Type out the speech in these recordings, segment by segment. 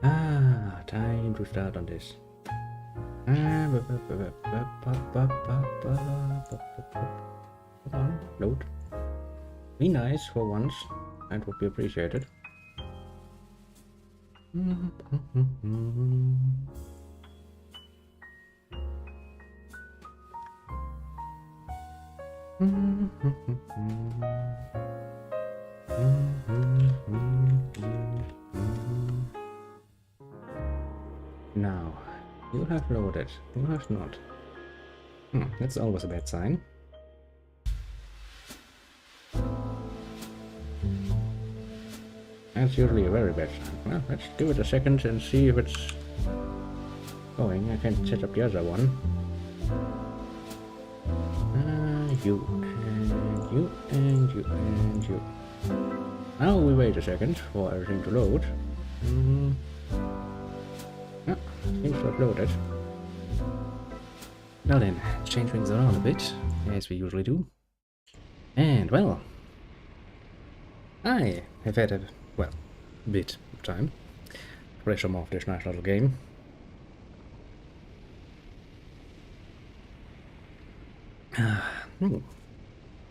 Time to start on this. Come on, load. Be nice for once. That would be appreciated. Now, you have loaded. You have not. That's always a bad sign. That's usually a very bad sign. Well, let's give it a second and see if it's going. I can set up the other one. You and you and you and you. Now we wait a second for everything to load. Seems to have loaded. Now then, change things around a bit, as we usually do. And well, I have had a, well, bit of time to play some of this nice little game.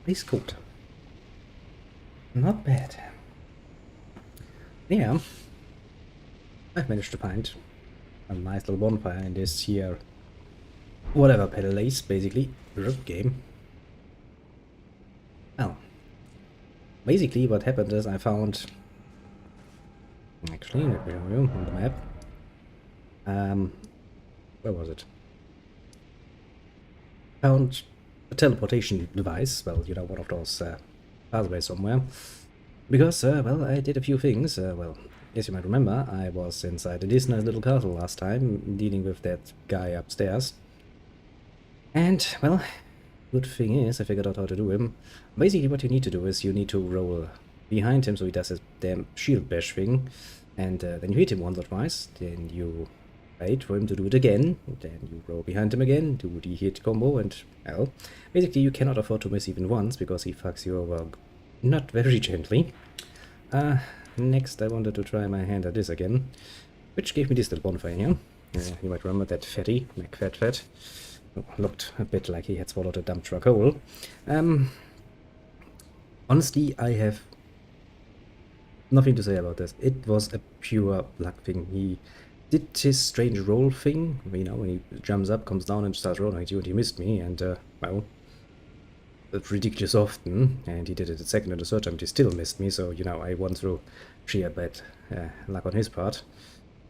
It's good. Not bad. Yeah, I've managed to find a nice little bonfire in this here, whatever pedal is, basically, road game. Well, basically what happened is I found, actually, let me show you on the map. Where was it? Found a teleportation device, well, you know, one of those pathways somewhere. Because, well, I did a few things. Well, as you might remember, I was inside this nice little castle last time, dealing with that guy upstairs. And, well, good thing is, I figured out how to do him. Basically, what you need to do is you need to roll behind him so he does his damn shield bash thing. And then you hit him once or twice, then you wait for him to do it again, then you roll behind him again, do the hit combo, and, well, basically you cannot afford to miss even once, because he fucks you over not very gently. Next I wanted to try my hand at this again, which gave me this little bonfire here. You might remember that fatty, McFat, looked a bit like he had swallowed a dump truck hole. Honestly, I have nothing to say about this. It was a pure luck thing. He did his strange roll thing, you know, when he jumps up, comes down and starts rolling at you, and he missed me, and, well, it's ridiculous often, and he did it the second and the third time, and he still missed me, so, you know, I won through sheer bad luck on his part.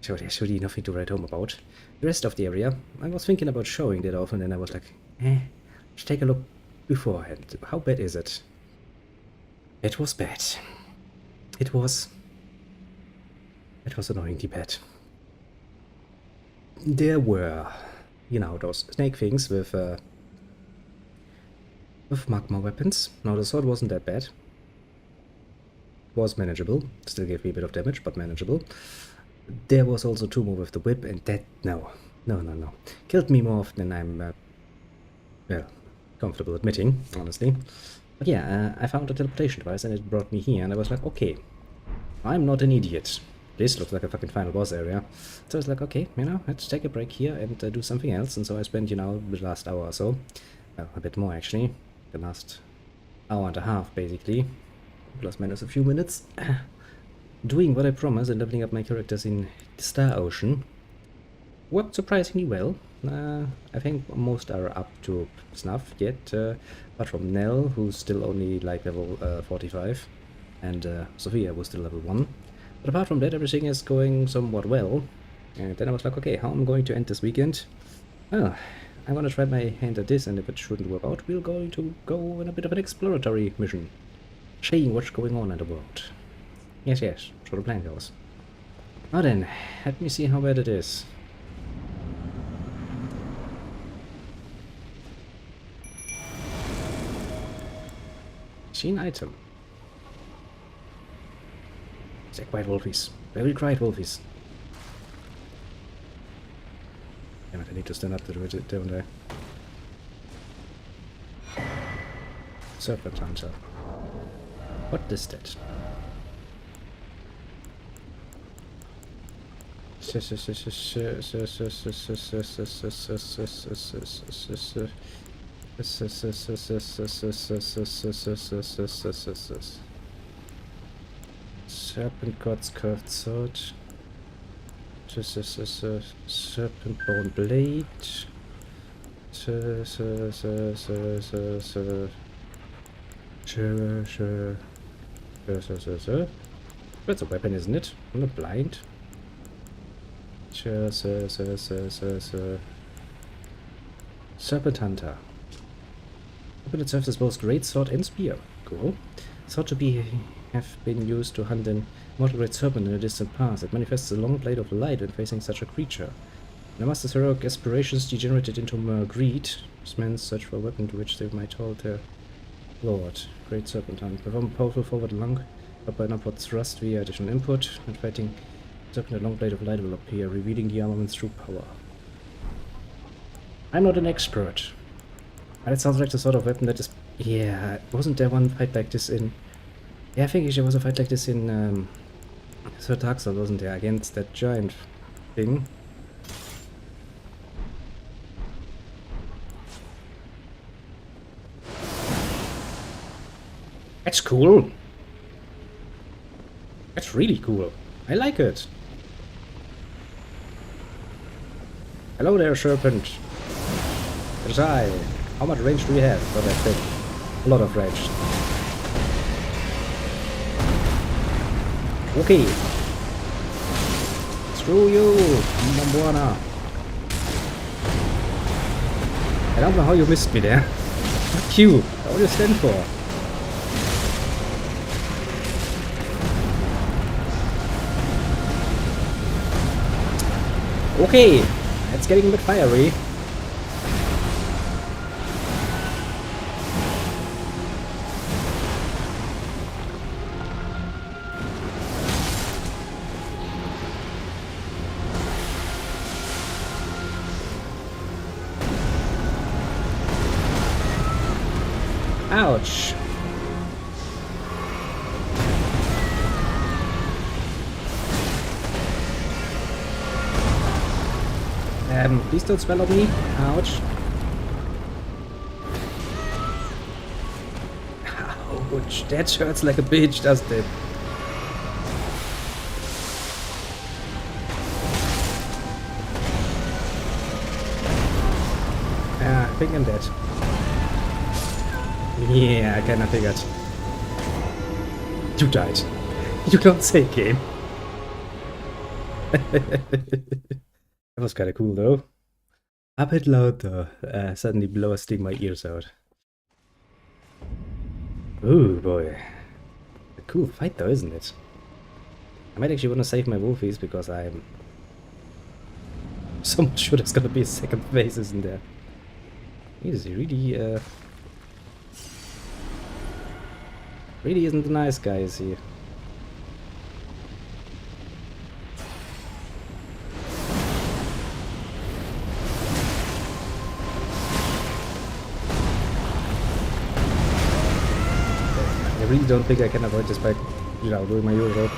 So there's really nothing to write home about. The rest of the area, I was thinking about showing that off, and then I was like, let's take a look beforehand. How bad is it? It was bad. It was annoyingly bad. There were, you know, those snake things with magma weapons. Now the sword wasn't that bad. Was manageable. Still gave me a bit of damage, but manageable. There was also two more with the whip, and that, no. Killed me more often than I'm, well, comfortable admitting, honestly. But yeah, I found a teleportation device, and it brought me here, and I was like, okay, I'm not an idiot. This looks like a fucking final boss area. So I was like, okay, you know, let's take a break here and do something else. And so I spent, you know, the last hour or so, well, a bit more actually, the last hour and a half basically, plus minus a few minutes, doing what I promised and leveling up my characters in the Star Ocean. Worked surprisingly well. I think most are up to snuff yet, apart from Nell, who's still only like level 45, and Sophia was still level 1. But apart from that, everything is going somewhat well. And then I was like, okay, how am I going to end this weekend? Well, I'm gonna try my hand at this, and if it shouldn't work out, we're going to go on a bit of an exploratory mission. Seeing what's going on in the world. Yes, so the plan goes. Now then, let me see how bad it is. See an item. They're quiet wolfies. Very quiet wolfies. Damn it, I need to stand up to do it, don't I? Serpent Hunter. What is that? Serpent God's curved sword. Serpent bone blade. That's a weapon, isn't it? I'm not blind. Serpent Hunter. Weapon that serves as both great sword and spear. Cool. Thought to have been used to hunt an immortal great serpent in a distant past. It manifests a long blade of light when facing such a creature. The master's heroic aspirations degenerated into mere greed. This men search for a weapon to which they might hold their lord. Great serpent hunt. Perform a powerful forward lung, up by an upward thrust via additional input. When fighting serpent, a long blade of light will appear, revealing the armament's true power. I'm not an expert. But it sounds like the sort of weapon that is... Yeah, wasn't there one fight like this in... Yeah, I think there was a fight like this in Sarcastic, wasn't there? Against that giant thing. That's cool. That's really cool. I like it. Hello there, serpent. It's I. How much range do we have for that thing? A lot of range. Okay. Screw you, Mambuana. I don't know how you missed me there. Fuck you. What do you stand for? Okay, it's getting a bit fiery. Ouch. Please don't spell on me. Ouch. Ouch. That hurts like a bitch, doesn't it? I think I'm dead. Yeah, I kinda figured. You died. You don't say, game. That was kinda cool though. A bit loud though. Suddenly blasting my ears out. Ooh boy. A cool fight though, isn't it? I might actually want to save my wolfies because I'm so much sure there's gonna be a second phase, isn't there? He's really really isn't a nice guy, is he? I really don't think I can avoid this by, you know, doing my usual.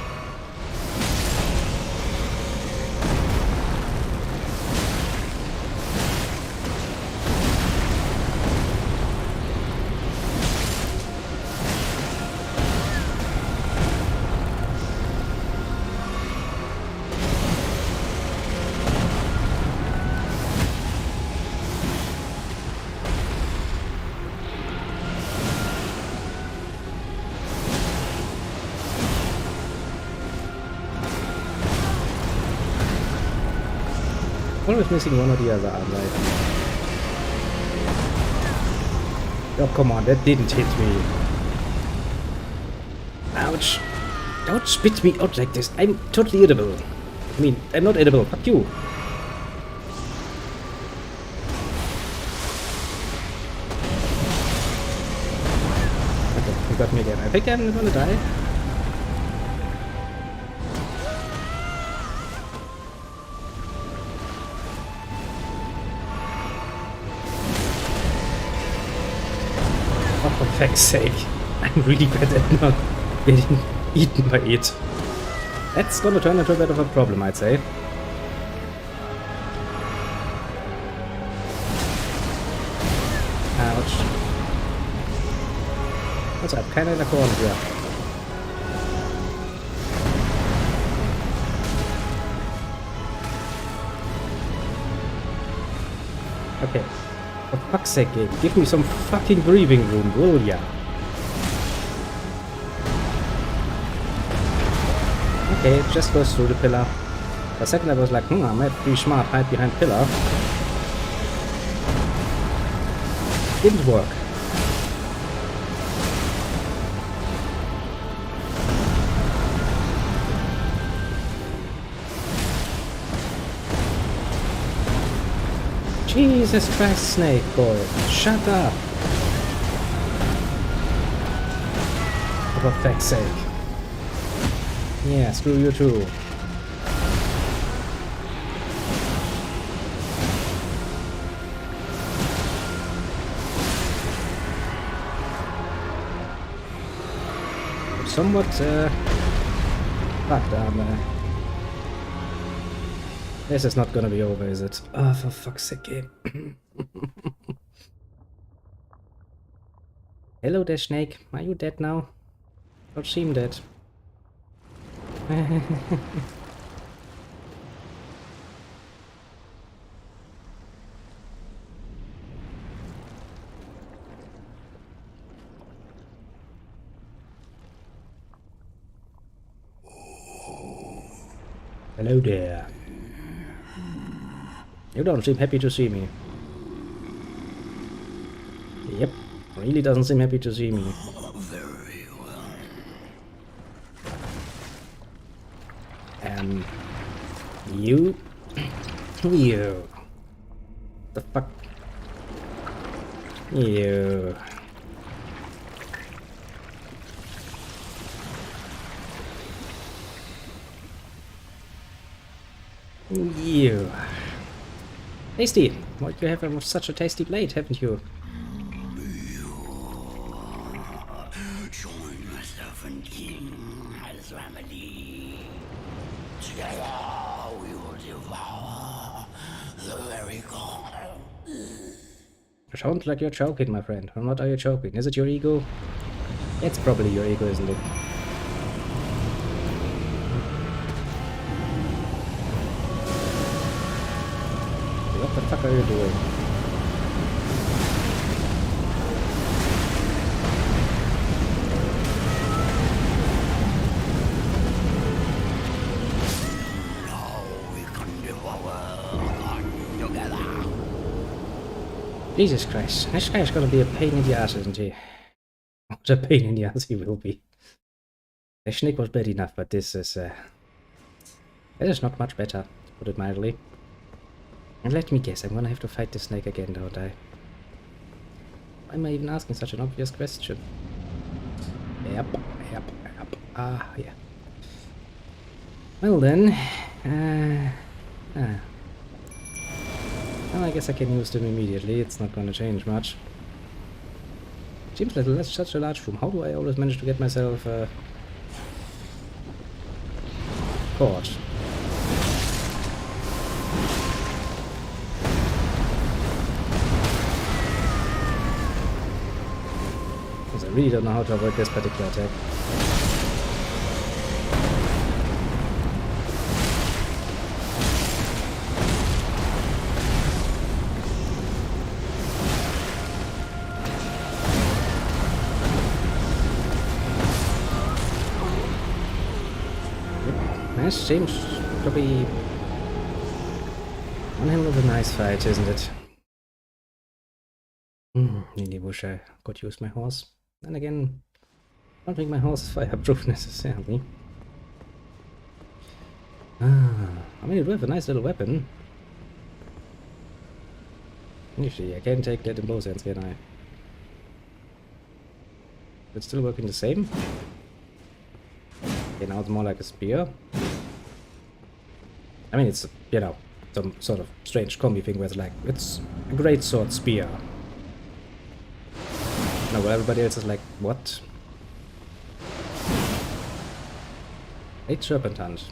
Always missing one or the other arm, right? Oh, come on, that didn't hit me. Ouch. Don't spit me out like this. I'm totally edible. I mean, I'm not edible. Fuck you. Okay, you got me again. I think I'm gonna die. For fuck's sake, I'm really bad at not getting eaten by it. That's gonna turn into a bit of a problem, I'd say. Also, ich habe keine in der Korn hier. Okay. For fuck's sake, game. Give me some fucking breathing room, will ya? Okay, it just goes through the pillar. For a second I was like, I might be smart, hide behind pillar. Didn't work. Jesus Christ, Snake boy. Shut up. For fuck's sake. Yeah, screw you too. Somewhat fucked armor. This is not gonna be over, is it? Oh, for fuck's sake, game. Hello there, Snake. Are you dead now? Don't seem dead. Hello there. You don't seem happy to see me. Yep, really doesn't seem happy to see me. Very well. You? You. The fuck? You. You. Tasty! Why do you have such a tasty blade, haven't you? Join myself and King as family. Together we will devour the very god. Sounds like you're choking, my friend. Or what are you choking? Is it your ego? It's probably your ego, isn't it? What the fuck are you doing? Now we can devour together. Jesus Christ. This guy's gonna be a pain in the ass, isn't he? What a pain in the ass he will be. The snake was bad enough, but this is not much better, to put it mildly. And let me guess, I'm gonna have to fight the snake again, don't I? Why am I even asking such an obvious question? Yep. Ah, yeah. Well then, well, I guess I can use them immediately. It's not gonna change much. Seems like that's such a large room. How do I always manage to get myself caught? Because I really don't know how to avoid this particular attack. This seems to be one hell of a nice fight, isn't it? Really wish I could use my horse. Then again, I don't think my horse is fireproof necessarily. I mean, it would have a nice little weapon. Usually, I can take that in both hands, can I? It's still working the same? Okay, now it's more like a spear. I mean, it's, you know, some sort of strange combi thing where it's like, it's a great sword spear. No, well, everybody else is like, what? 8 serpent hunt.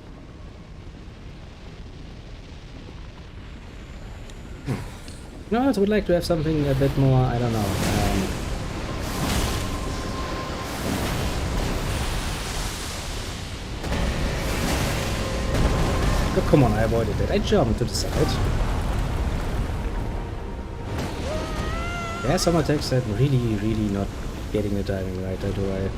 No, I would like to have something a bit more, I don't know. Oh, come on, I avoided it. I jumped to the side. Yeah, some attacks that really not getting the timing right, do I?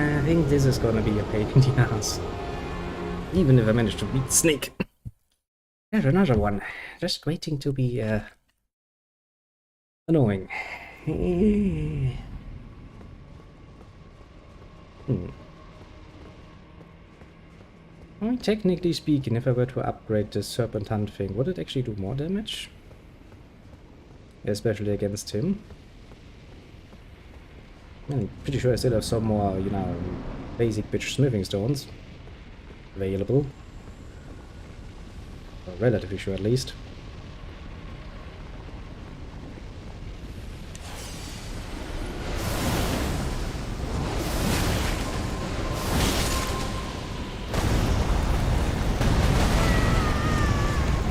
I think this is gonna be a pain in the ass. Even if I manage to beat Snake. There's another one. Just waiting to be annoying. I mean, technically speaking, if I were to upgrade the Serpent Hunt thing, would it actually do more damage? Especially against him. I'm pretty sure I still have some more, you know, basic bitch smithing stones available. Or relatively sure at least.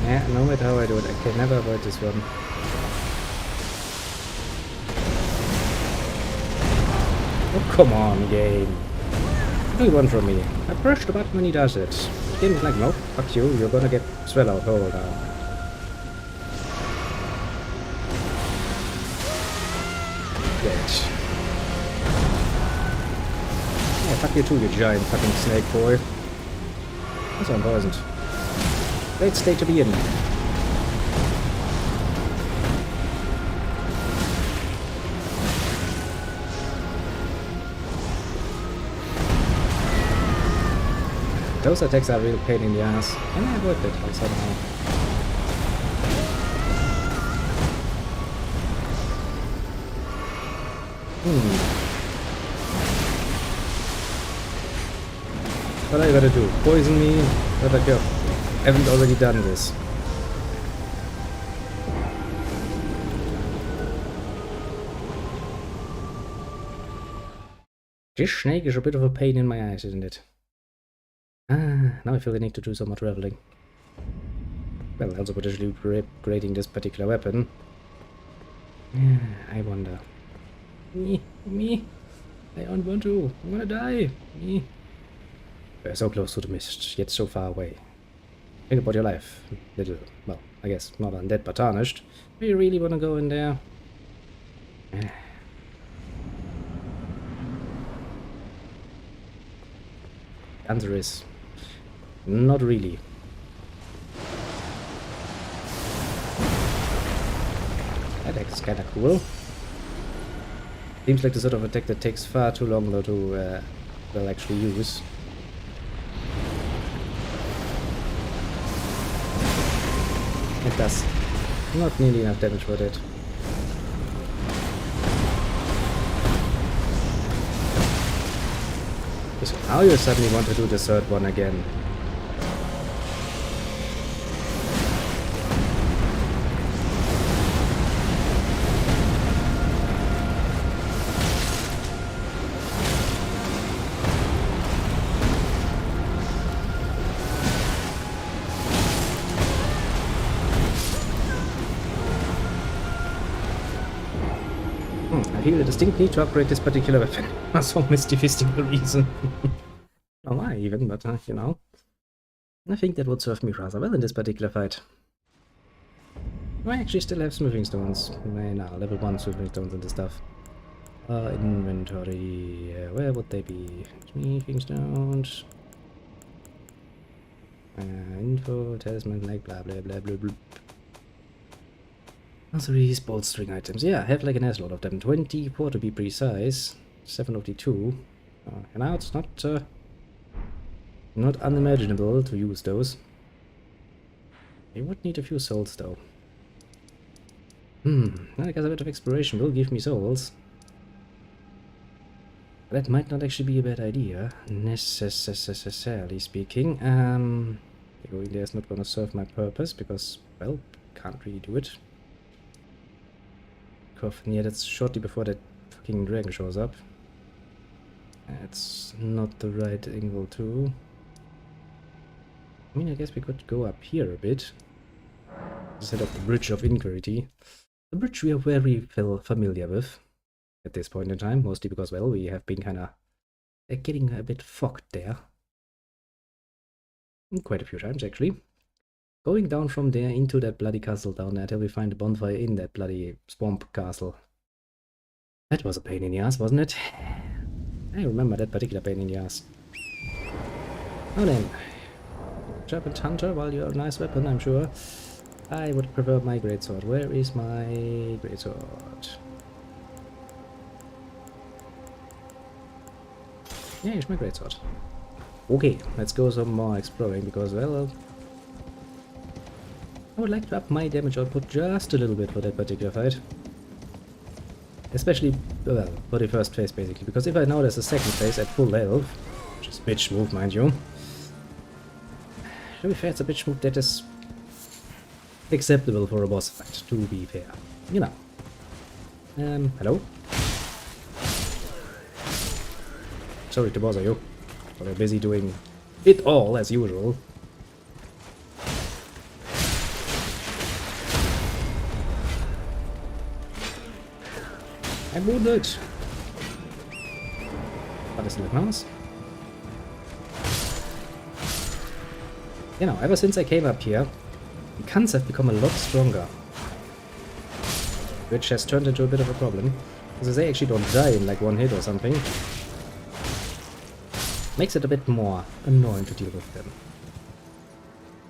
Yeah, no matter how I do it, I can never avoid this one. Oh, come on, game. What do you want from me? I push the button when he does it. The game is like, nope, fuck you, you're gonna get swallowed whole now. Great. Yeah, fuck you too, you giant fucking snake boy. That's unpleasant. Great state to be in. Those attacks are a real pain in the ass. And I avoid it, like somehow. What are you gonna do? Poison me? What the hell? I haven't already done this. This snake is a bit of a pain in my eyes, isn't it? Ah, now I feel the need to do some more traveling. Well, also potentially upgrading this particular weapon. I wonder. Me. I don't want to. I'm gonna die. Me. We're so close to the mist, yet so far away. Think about your life. Little, well, I guess not undead but tarnished. Do you really wanna go in there? The answer is not really. That attack's kinda cool. Seems like the sort of attack that takes far too long though to well actually use. It does not nearly enough damage for that. So now you suddenly want to do the third one again. I feel a distinct need to upgrade this particular weapon for some mystifical reason. Not why even, but you know. I think that would serve me rather well in this particular fight. I actually still have smithing stones. Now, level 1 smithing stones and the stuff. Inventory. Where would they be? Smithing stones. Info, talisman, like blah blah blah blah blah. Accessories, bolstering items. Yeah, I have like an ass-load of them. 24 to be precise. 752. And now it's not unimaginable to use those. I would need a few souls though. I guess a bit of exploration will give me souls. That might not actually be a bad idea, necessarily speaking. Going there is not gonna serve my purpose because, well, can't really do it. coffin. Yeah, that's shortly before that fucking dragon shows up. That's not the right angle too. I mean, I guess we could go up here a bit. Instead of the Bridge of Incurity. The bridge we are very familiar with at this point in time, mostly because, well, we have been kind of getting a bit fogged there. Quite a few times, actually. Going down from there into that bloody castle down there till we find a bonfire in that bloody swamp castle. That was a pain in the ass, wasn't it? I remember that particular pain in the ass. Now then, Serpent Hunter, while you're a nice weapon, I'm sure. I would prefer my greatsword. Where is my greatsword? Yeah, here's my greatsword. Okay, let's go some more exploring because, well, I would like to up my damage output just a little bit for that particular fight. Especially, well, for the first phase basically, because if I know there's a second phase at full health, which is bitch move, mind you, to be fair, it's a bitch move that is acceptable for a boss fight, to be fair. You know. Hello? Sorry to bother you, but I'm busy doing it all as usual. I'm wounded! But isn't it nice? You know, ever since I came up here, the guns have become a lot stronger. Which has turned into a bit of a problem. Because they actually don't die in like one hit or something. Makes it a bit more annoying to deal with them.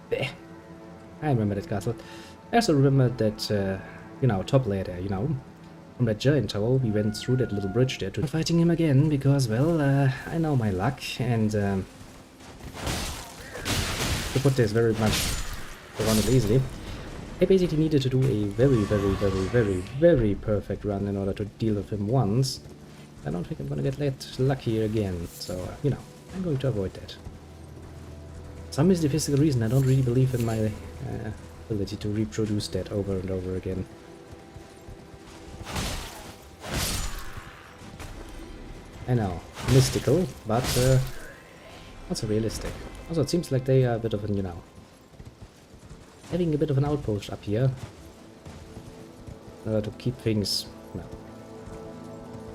Blech. I remember that castle. I also remember that, you know, top layer there, you know. From that giant tower, we went through that little bridge there to fighting him again, because, well, I know my luck, and to put this very much around it easily, I basically needed to do a very perfect run in order to deal with him once. I don't think I'm gonna get that lucky again, so, you know, I'm going to avoid that. Some is the physical reason I don't really believe in my ability to reproduce that over and over again. I know, mystical, but also realistic. Also, it seems like they are a bit of an, you know, having a bit of an outpost up here in order to keep things, well,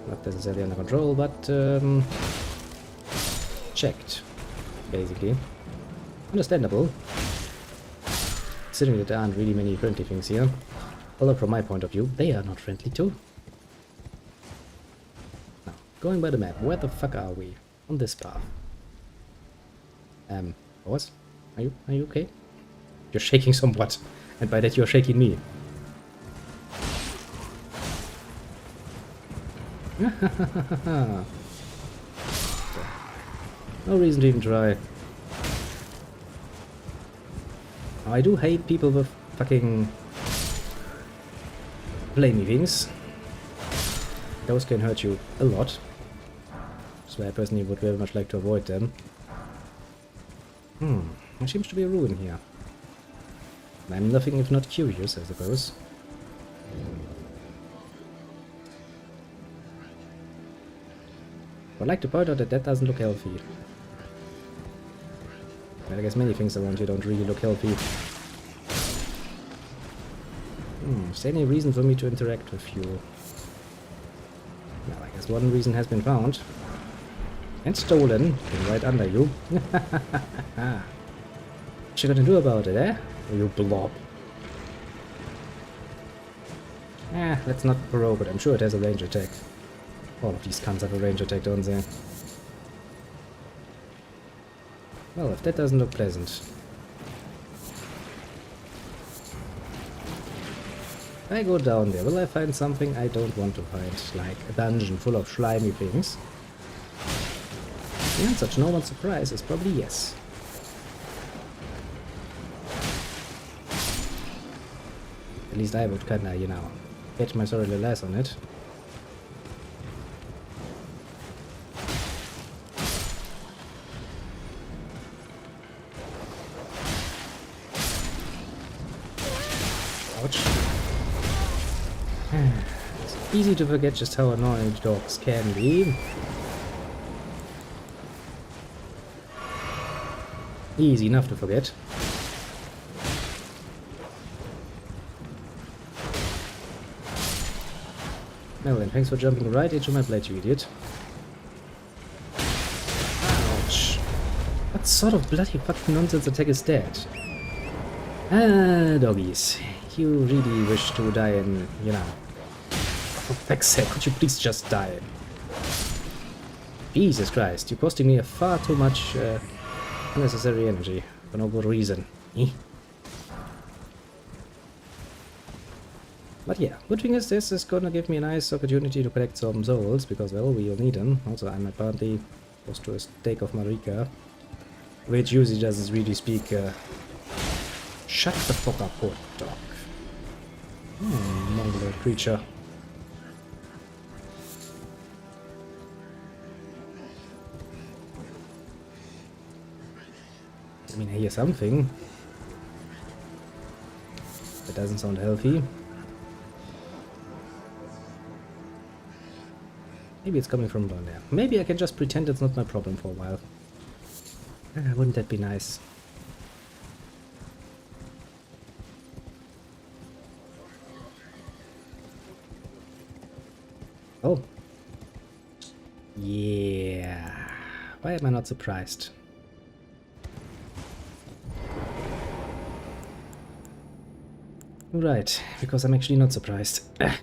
not necessarily under control, but checked, basically. Understandable, considering that there aren't really many friendly things here. Although from my point of view, they are not friendly too. Going by the map, where the fuck are we? On this path. Boss? Are you okay? You're shaking somewhat, and by that you're shaking me. No reason to even try. Now, I do hate people with fucking flamey things. Those can hurt you a lot. So I personally would very much like to avoid them. There seems to be a ruin here. I'm nothing if not curious, I suppose. I'd like to point out that that doesn't look healthy. But I guess many things around here don't really look healthy. Is there any reason for me to interact with you? Well, I guess one reason has been found. And stolen, right under you. What you gonna do about it, eh? You blob. Let's not provoke it. I'm sure it has a range attack. All of these cunts have a range attack, don't they? Well, if that doesn't look pleasant. If I go down there, will I find something I don't want to find? Like a dungeon full of slimy things? The answer to no one's surprise is probably yes. At least I would kinda, you know, bet my sorry little ass on it. Ouch. It's easy to forget just how annoying dogs can be. Easy enough to forget. Well then, thanks for jumping right into my blade, you idiot. Ouch. What sort of bloody fucking nonsense attack is that? Ah, doggies. You really wish to die in, you know... For fuck's sake, could you please just die? Jesus Christ, you're costing me far too much unnecessary energy for no good reason. But yeah, good thing is this is gonna give me a nice opportunity to collect some souls, because, well, we'll need them. Also, I'm apparently close to a stake of Marika, which usually doesn't really speak... Shut the fuck up, poor dog. Mongoloid creature. I mean, I hear something. That doesn't sound healthy. Maybe it's coming from down there. Maybe I can just pretend it's not my problem for a while. Wouldn't that be nice? Oh. Yeah. Why am I not surprised? Right, because I'm actually not surprised. A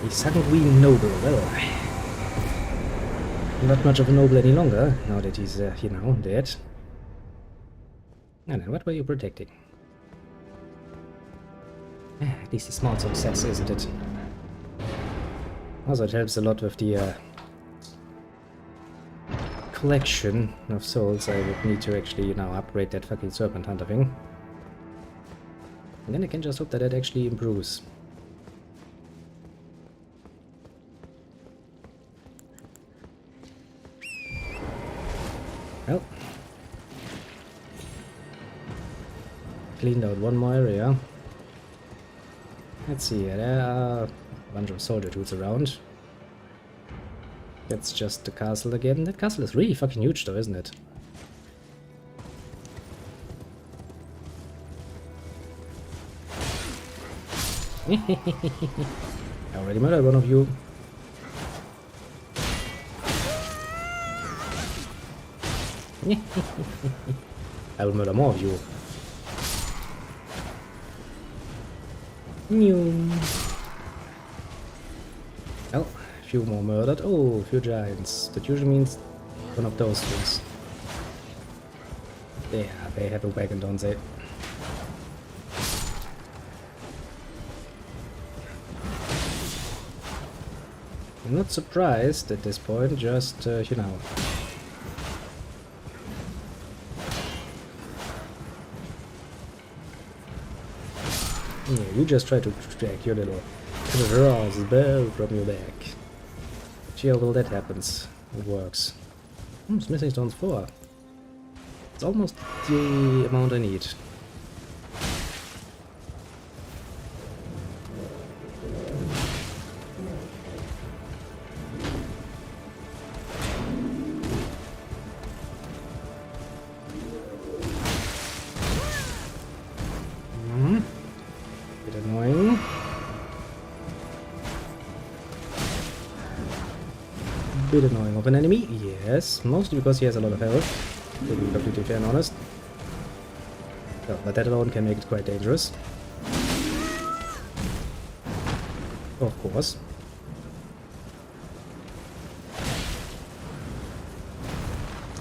sanguine noble, well, not much of a noble any longer, now that he's, you know, dead. And then what were you protecting? At least a small success, isn't it? Also, it helps a lot with the collection of souls I would need to actually, you know, upgrade that fucking serpent hunter thing. And then I can just hope that it actually improves. Well, cleaned out one more area. Let's see, there are a bunch of soldier dudes around. That's just the castle again. That castle is really fucking huge though, isn't it? I already murdered one of you. I will murder more of you. Oh, a few more murdered. Oh, a few giants. That usually means one of those things. Yeah, they have a wagon, don't they? I'm not surprised at this point, just, you know. Yeah, you just try to drag your little crossbow from your back. Chill till that happens. It works. Smithing stones 4. It's almost the amount I need. Bit annoying. Bit annoying of an enemy, yes. Mostly because he has a lot of health, to be completely fair and honest. Oh, but that alone can make it quite dangerous. Of course.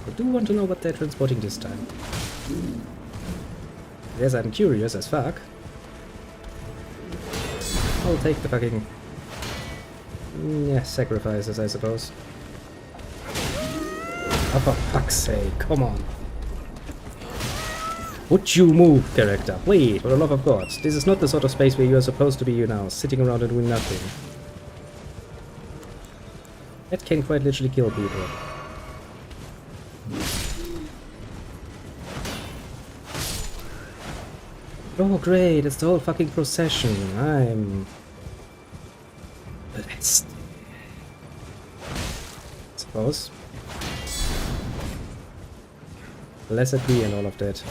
It do want to know what they're transporting this time. Yes, I'm curious as fuck. I'll take the fucking... yeah, sacrifices, I suppose. Oh, for fuck's sake, come on. Would you move, character? Wait, for the love of God. This is not the sort of space where you are supposed to be, you know, sitting around and doing nothing. That can quite literally kill people. Oh great, it's the whole fucking procession. I'm... blessed. I suppose. Blessed be and all of that.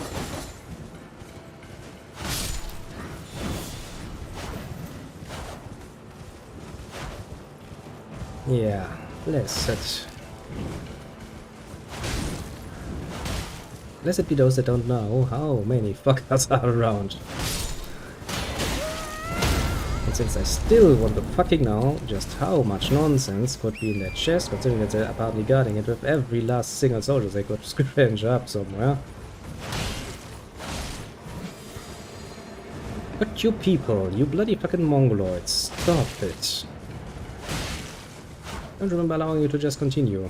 Yeah, blessed. Blessed be those that don't know how many fuckers are around. And since I still want to fucking know just how much nonsense could be in that chest, considering that they're apparently guarding it with every last single soldier they could scavenge up somewhere. But you people, you bloody fucking mongoloids, stop it. I don't remember allowing you to just continue.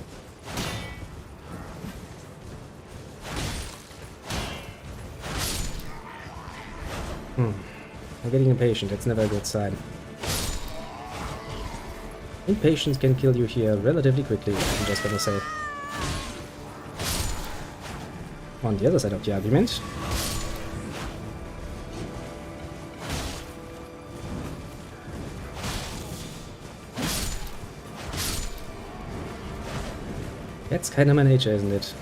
I'm getting impatient, that's never a good sign. Impatience can kill you here relatively quickly, I'm just gonna say. On the other side of the argument, that's kinda my nature, isn't it?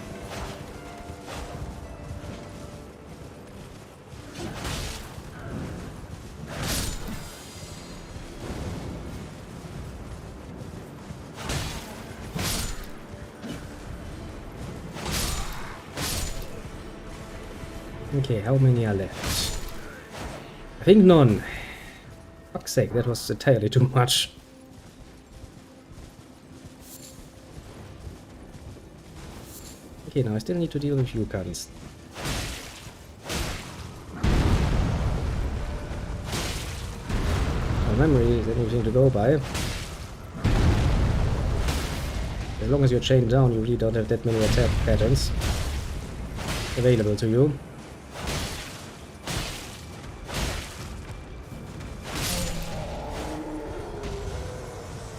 Okay, how many are left? I think none. Fuck's sake, that was entirely too much. Okay, now I still need to deal with you cunts. My memory is anything to go by. As long as you're chained down, you really don't have that many attack patterns available to you.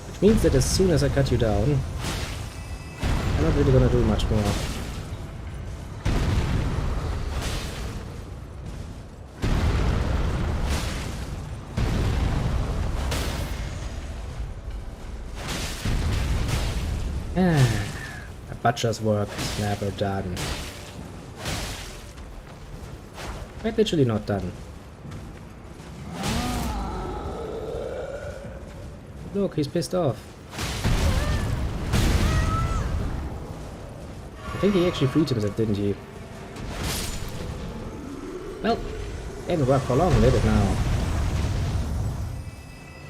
Which means that as soon as I cut you down, I'm not really gonna do much more. A butcher's work never done. Quite literally not done. Look, he's pissed off. I think he actually freed himself, didn't he? Well, didn't work for long, did it now?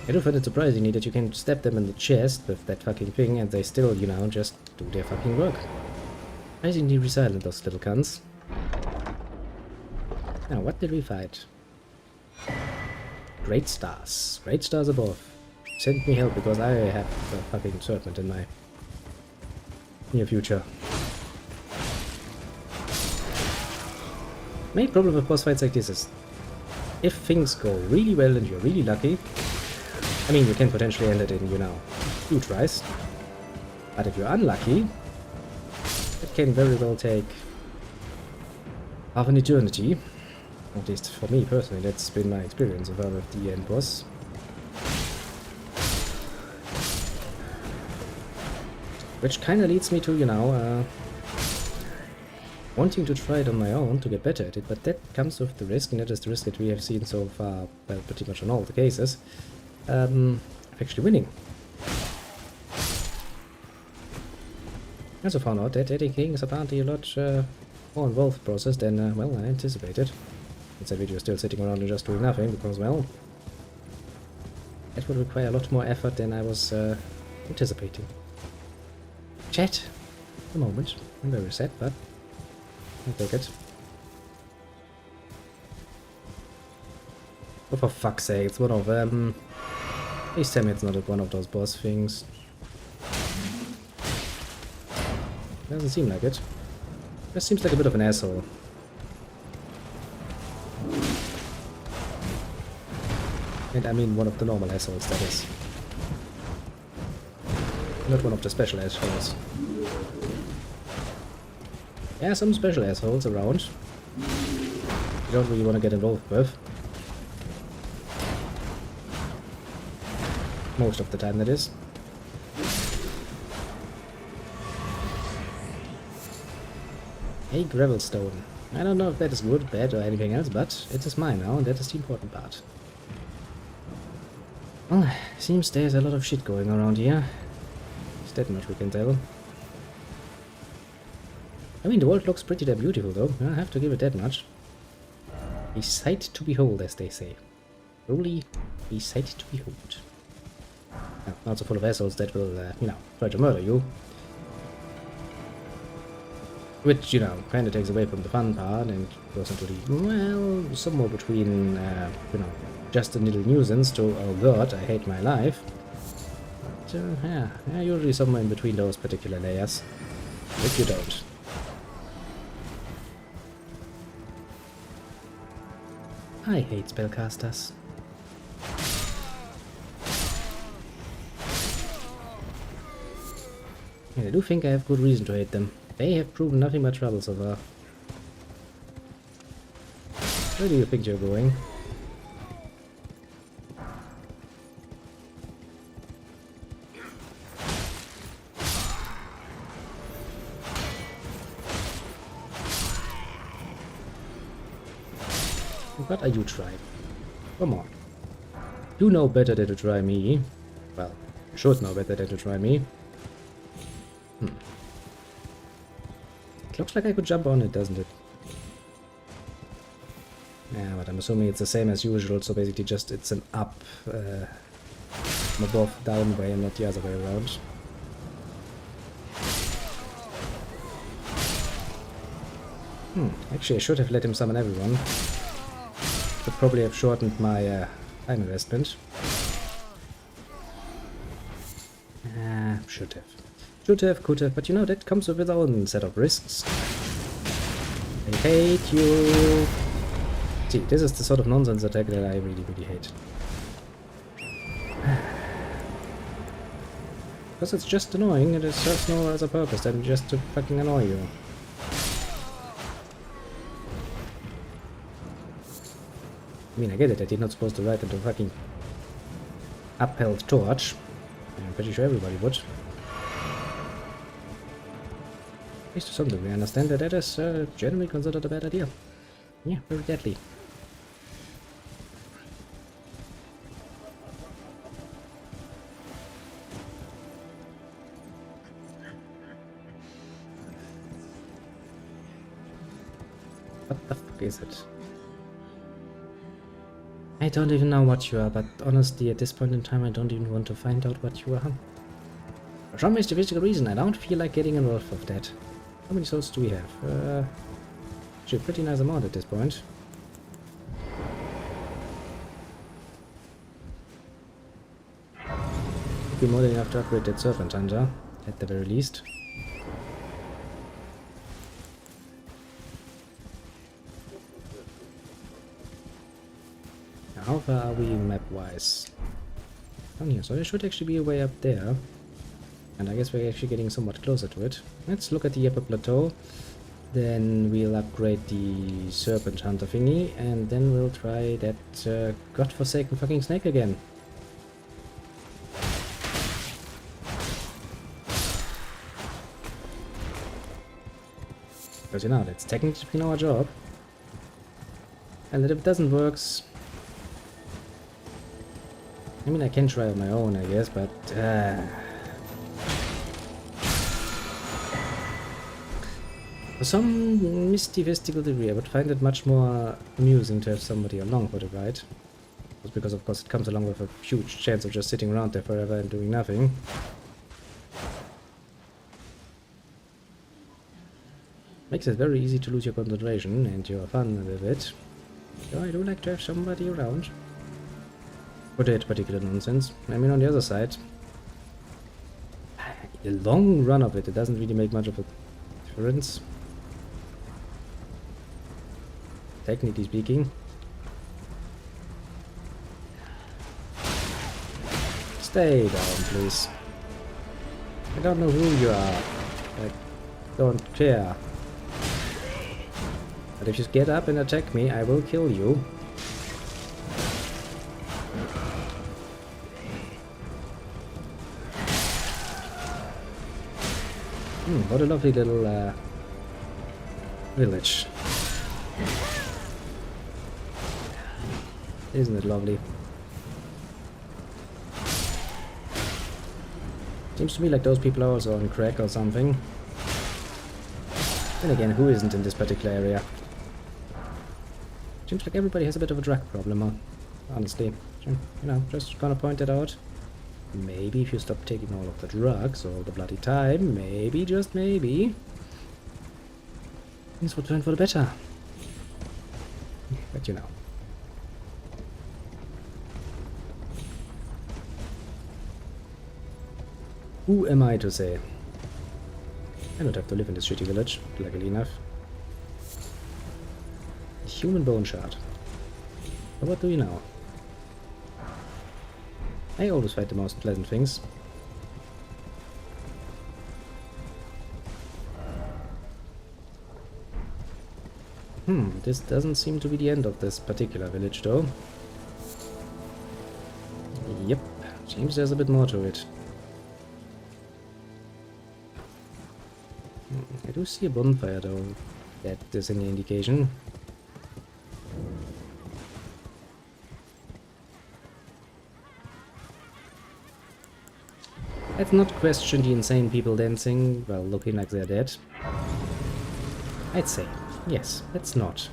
I do find it surprisingly that you can stab them in the chest with that fucking thing and they still, you know, just do their fucking work. Surprisingly resilient, those little cunts. Now, what did we fight? Great stars. Great stars above. Send me help because I have a fucking serpent in my near future. Main problem with boss fights like this is if things go really well and you're really lucky, I mean, you can potentially end it in, you know, 2 tries. But if you're unlucky, it can very well take half an eternity. At least for me personally, that's been my experience of the end boss. Which kind of leads me to, you know, wanting to try it on my own to get better at it, but that comes with the risk, and that is the risk that we have seen so far, well, pretty much on all the cases, of actually winning. I also found out that Eddie King is apparently a lot more involved process than, well, I anticipated. Since that video is still sitting around and just doing nothing, because, well, that would require a lot more effort than I was anticipating. Chat, the moment. I'm very sad, but I'll take it. Oh, for fuck's sake, it's one of them. Please tell me it's not one of those boss things. Doesn't seem like it. Just seems like a bit of an asshole. And I mean one of the normal assholes, that is. Not one of the special assholes. Yeah, some special assholes around. You don't really want to get involved with. Most of the time, that is. A gravel stone. I don't know if that is good, bad, or anything else, but it is mine now, and that is the important part. Well, seems there's a lot of shit going around here. It's that much we can tell. I mean, the world looks pretty damn beautiful, though. I have to give it that much. A sight to behold, as they say. Truly, a sight to behold. Also full of assholes that will, you know, try to murder you. Which, you know, kind of takes away from the fun part and goes into the, well, somewhere between, you know, just a little nuisance to, oh god, I hate my life. But, yeah, usually somewhere in between those particular layers. If you don't. I hate spellcasters. And I do think I have good reason to hate them. They have proven nothing but trouble so far. Where do you think you're going? What are you trying? Come on. You know better than to try me. Well, you should know better than to try me. It looks like I could jump on it, doesn't it? Yeah, but I'm assuming it's the same as usual, so basically just it's an up from above down way and not the other way around. Actually I should have let him summon everyone. Could probably have shortened my time investment. Should have. Should have, could have, but you know, that comes with its own set of risks. I hate you. See, this is the sort of nonsense attack that I really, really hate. Because it's just annoying and it serves no other purpose than just to fucking annoy you. I mean, I get it that you're not supposed to ride into a fucking upheld torch. I'm pretty sure everybody would. At least to some degree, I understand that that is generally considered a bad idea. Yeah, very deadly. What the fuck is it? I don't even know what you are, but honestly, at this point in time, I don't even want to find out what you are. For some mystical reason, I don't feel like getting involved with that. How many souls do we have? Actually, a pretty nice amount at this point. Could be more than enough to upgrade that Serpent Hunter, at the very least. Now, how far are we map-wise? Down here, so there should actually be a way up there. And I guess we're actually getting somewhat closer to it. Let's look at the upper plateau. Then we'll upgrade the Serpent Hunter thingy. And then we'll try that godforsaken fucking snake again. Because you know, that's technically our job. And if it doesn't work... I mean, I can try on my own, I guess, but... For some mystical degree, I would find it much more amusing to have somebody along for the ride. Just because, of course, it comes along with a huge chance of just sitting around there forever and doing nothing. Makes it very easy to lose your concentration and your fun with it. So I do like to have somebody around for that particular nonsense. I mean, on the other side, the long run of it, it doesn't really make much of a difference. Technically speaking. Stay down, please. I don't know who you are. I don't care. But if you get up and attack me, I will kill you. What a lovely little village. Isn't it lovely? Seems to me like those people are also on crack or something. Then again, who isn't in this particular area? Seems like everybody has a bit of a drug problem, honestly. You know, just gonna point it out. Maybe if you stop taking all of the drugs all the bloody time, maybe, just maybe, things will turn for the better. But you know. Who am I to say? I don't have to live in this shitty village, luckily enough. A human bone shard. But what do you know? I always find the most pleasant things. This doesn't seem to be the end of this particular village though. Yep, seems there's a bit more to it. I do see a bonfire though, that is any indication. Let's not question the insane people dancing, well, looking like they're dead. I'd say, yes, let's not.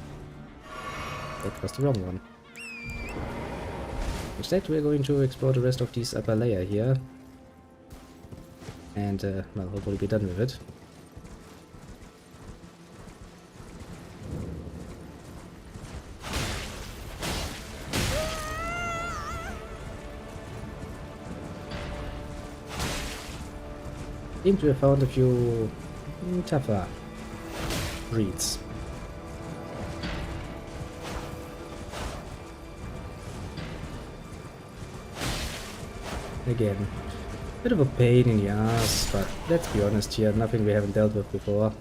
That was the wrong one. Instead, we're going to explore the rest of this upper layer here. And, well, hopefully be done with it. Seem to have found a few tougher breeds. Again, bit of a pain in the ass, but let's be honest here, nothing we haven't dealt with before.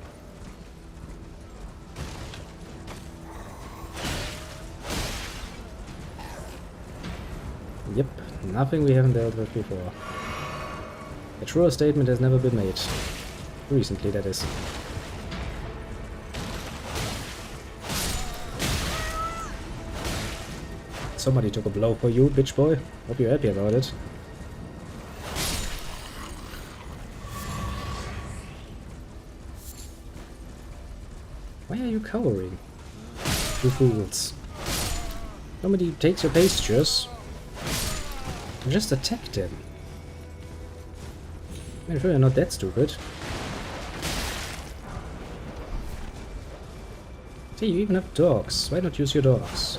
Yep, nothing we haven't dealt with before. A truer statement has never been made. Recently, that is. Somebody took a blow for you, bitch boy. Hope you're happy about it. Why are you cowering? You fools. Somebody takes your pastures. Just attack them. I'm sure you're not that stupid. See, you even have dogs. Why not use your dogs?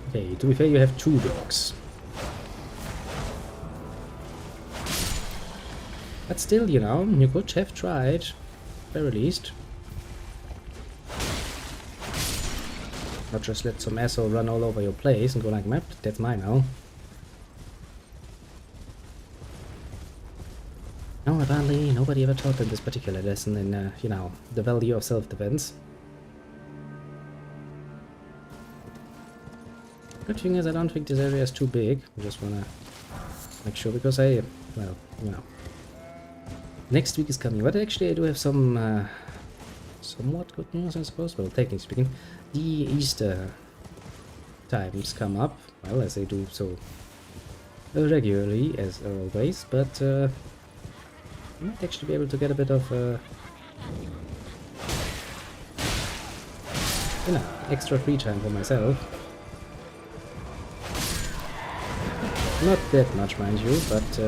Okay, to be fair, you have 2 dogs. But still, you know, you could have tried, very least. Not just let some asshole run all over your place and go like, map, that's mine now. No, apparently nobody ever taught them this particular lesson in, you know, the value of self-defense. Good thing is I don't think this area is too big. I just wanna make sure because I, well, you know. Next week is coming, but actually I do have some, somewhat good news, I suppose. Well, technically speaking, the Easter times come up, well, as they do so regularly as always, but I might actually be able to get a bit of, you know, extra free time for myself. Not that much, mind you, but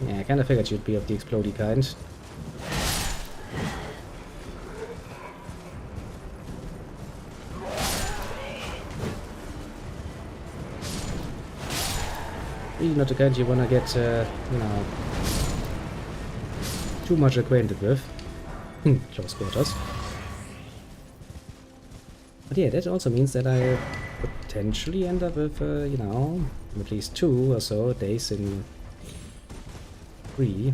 yeah, I kind of figured you'd be of the explodey kind. Really not the kind you wanna get, you know, too much acquainted with. Close quarters. But yeah, that also means that I potentially end up with, you know, at least 2 or so days in 3.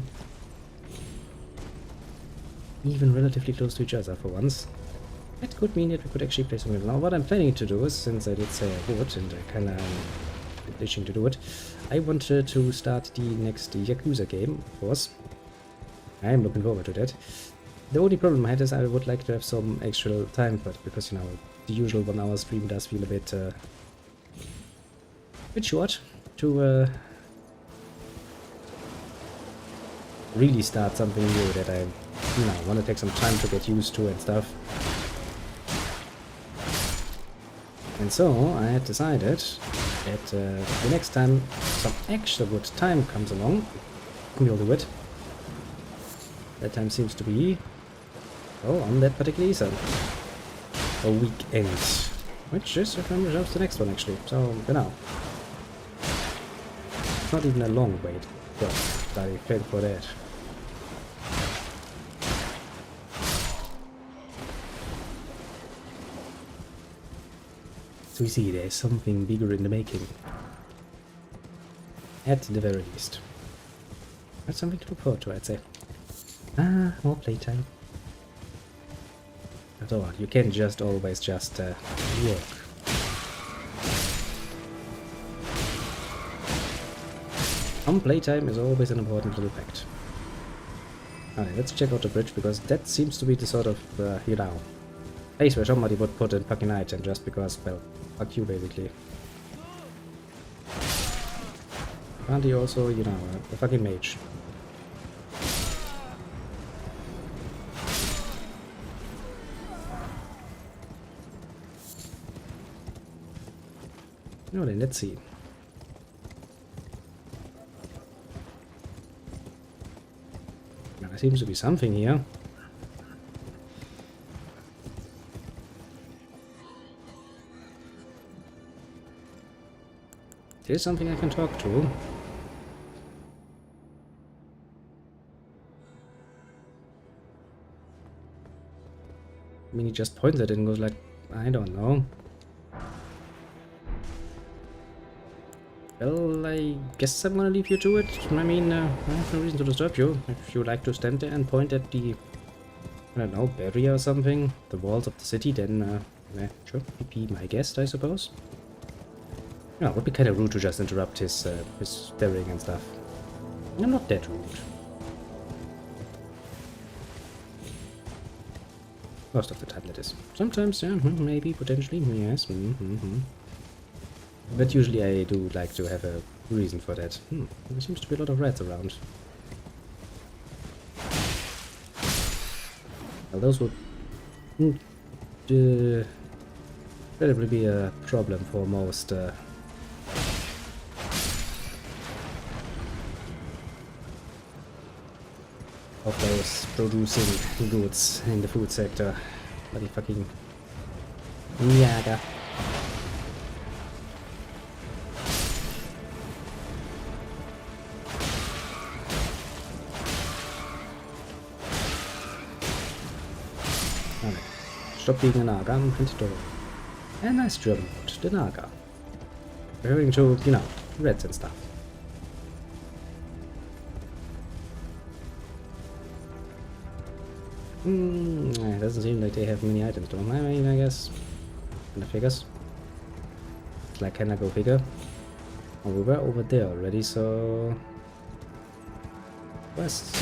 Even relatively close to each other for once. That could mean that we could actually play some. Now what I'm planning to do is, since I did say I would, and I kinda am itching to do it, I wanted to start the next Yakuza game, of course. I am looking forward to that. The only problem I had is I would like to have some actual time for it, because, you know, the usual 1 hour stream does feel a bit short to really start something new that I, you know, want to take some time to get used to and stuff. And so I had decided that the next time some extra good time comes along, we'll do it. That time seems to be, oh, on that particular Easter, a weekend, which is, if I'm reserves the next one actually. So, you know, it's not even a long wait. So, bloody thank for that. So we see there's something bigger in the making. At the very least. That's something to look forward to, I'd say. Ah, more playtime. After all, you can't just always just work. Some playtime is always an important little fact. Alright, let's check out the bridge, because that seems to be the sort of, you know, place where somebody would put in fucking item just because, well, fuck you, basically. Can't he also, you know, a fucking mage? No, then let's see. Now, there seems to be something here. There's something I can talk to. I mean, he just points at it and goes like, I don't know. Well, I guess I'm gonna leave you to it. I mean, I have no reason to disturb you. If you like to stand there and point at the, I don't know, barrier or something, the walls of the city, then, yeah, sure, be my guest, I suppose. Yeah, it would be kind of rude to just interrupt his staring and stuff. I'm not that rude. Most of the time, that is. Sometimes, yeah, maybe, potentially, yes. But usually I do like to have a reason for that. There seems to be a lot of rats around. Well, those would probably be a problem for most of those producing goods in the food sector. Bloody fucking Yaga. Alright. Stop being a Naga and print it over. A nice German word, the Naga. Referring to, you know, rats and stuff. It doesn't seem like they have many items though. I mean, I guess. Kinda figures. It's like, can I go bigger? Oh, we were over there already, so. West.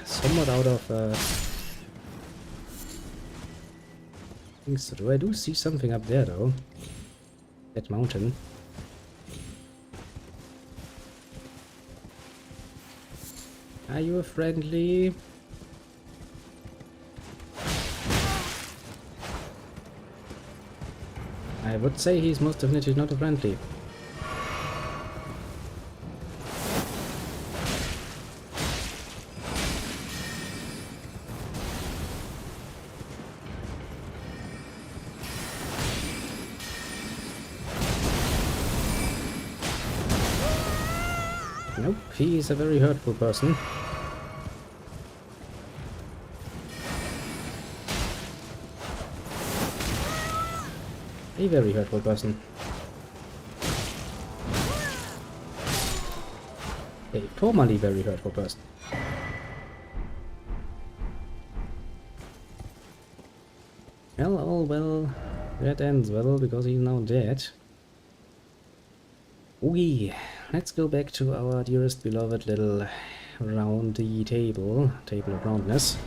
Somewhat out of things to do. I do see something up there though. That mountain. Are you a friendly? I would say he's most definitely not a friendly. Nope, he's a very hurtful person. A very hurtful person. A formerly very hurtful person. Well, oh well, that ends well because he's now dead. Okay, let's go back to our dearest beloved little roundy table of roundness.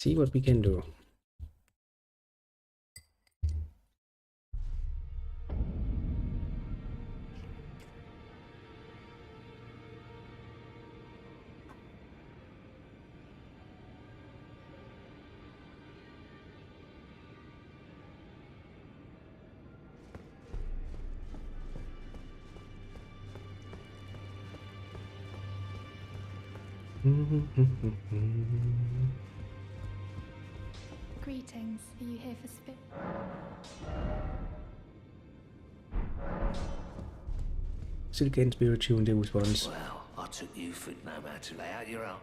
See what we can do. Greetings. Are you here for spit? Still can't be retuned those ones. Well, I took you for no matter to lay out your own.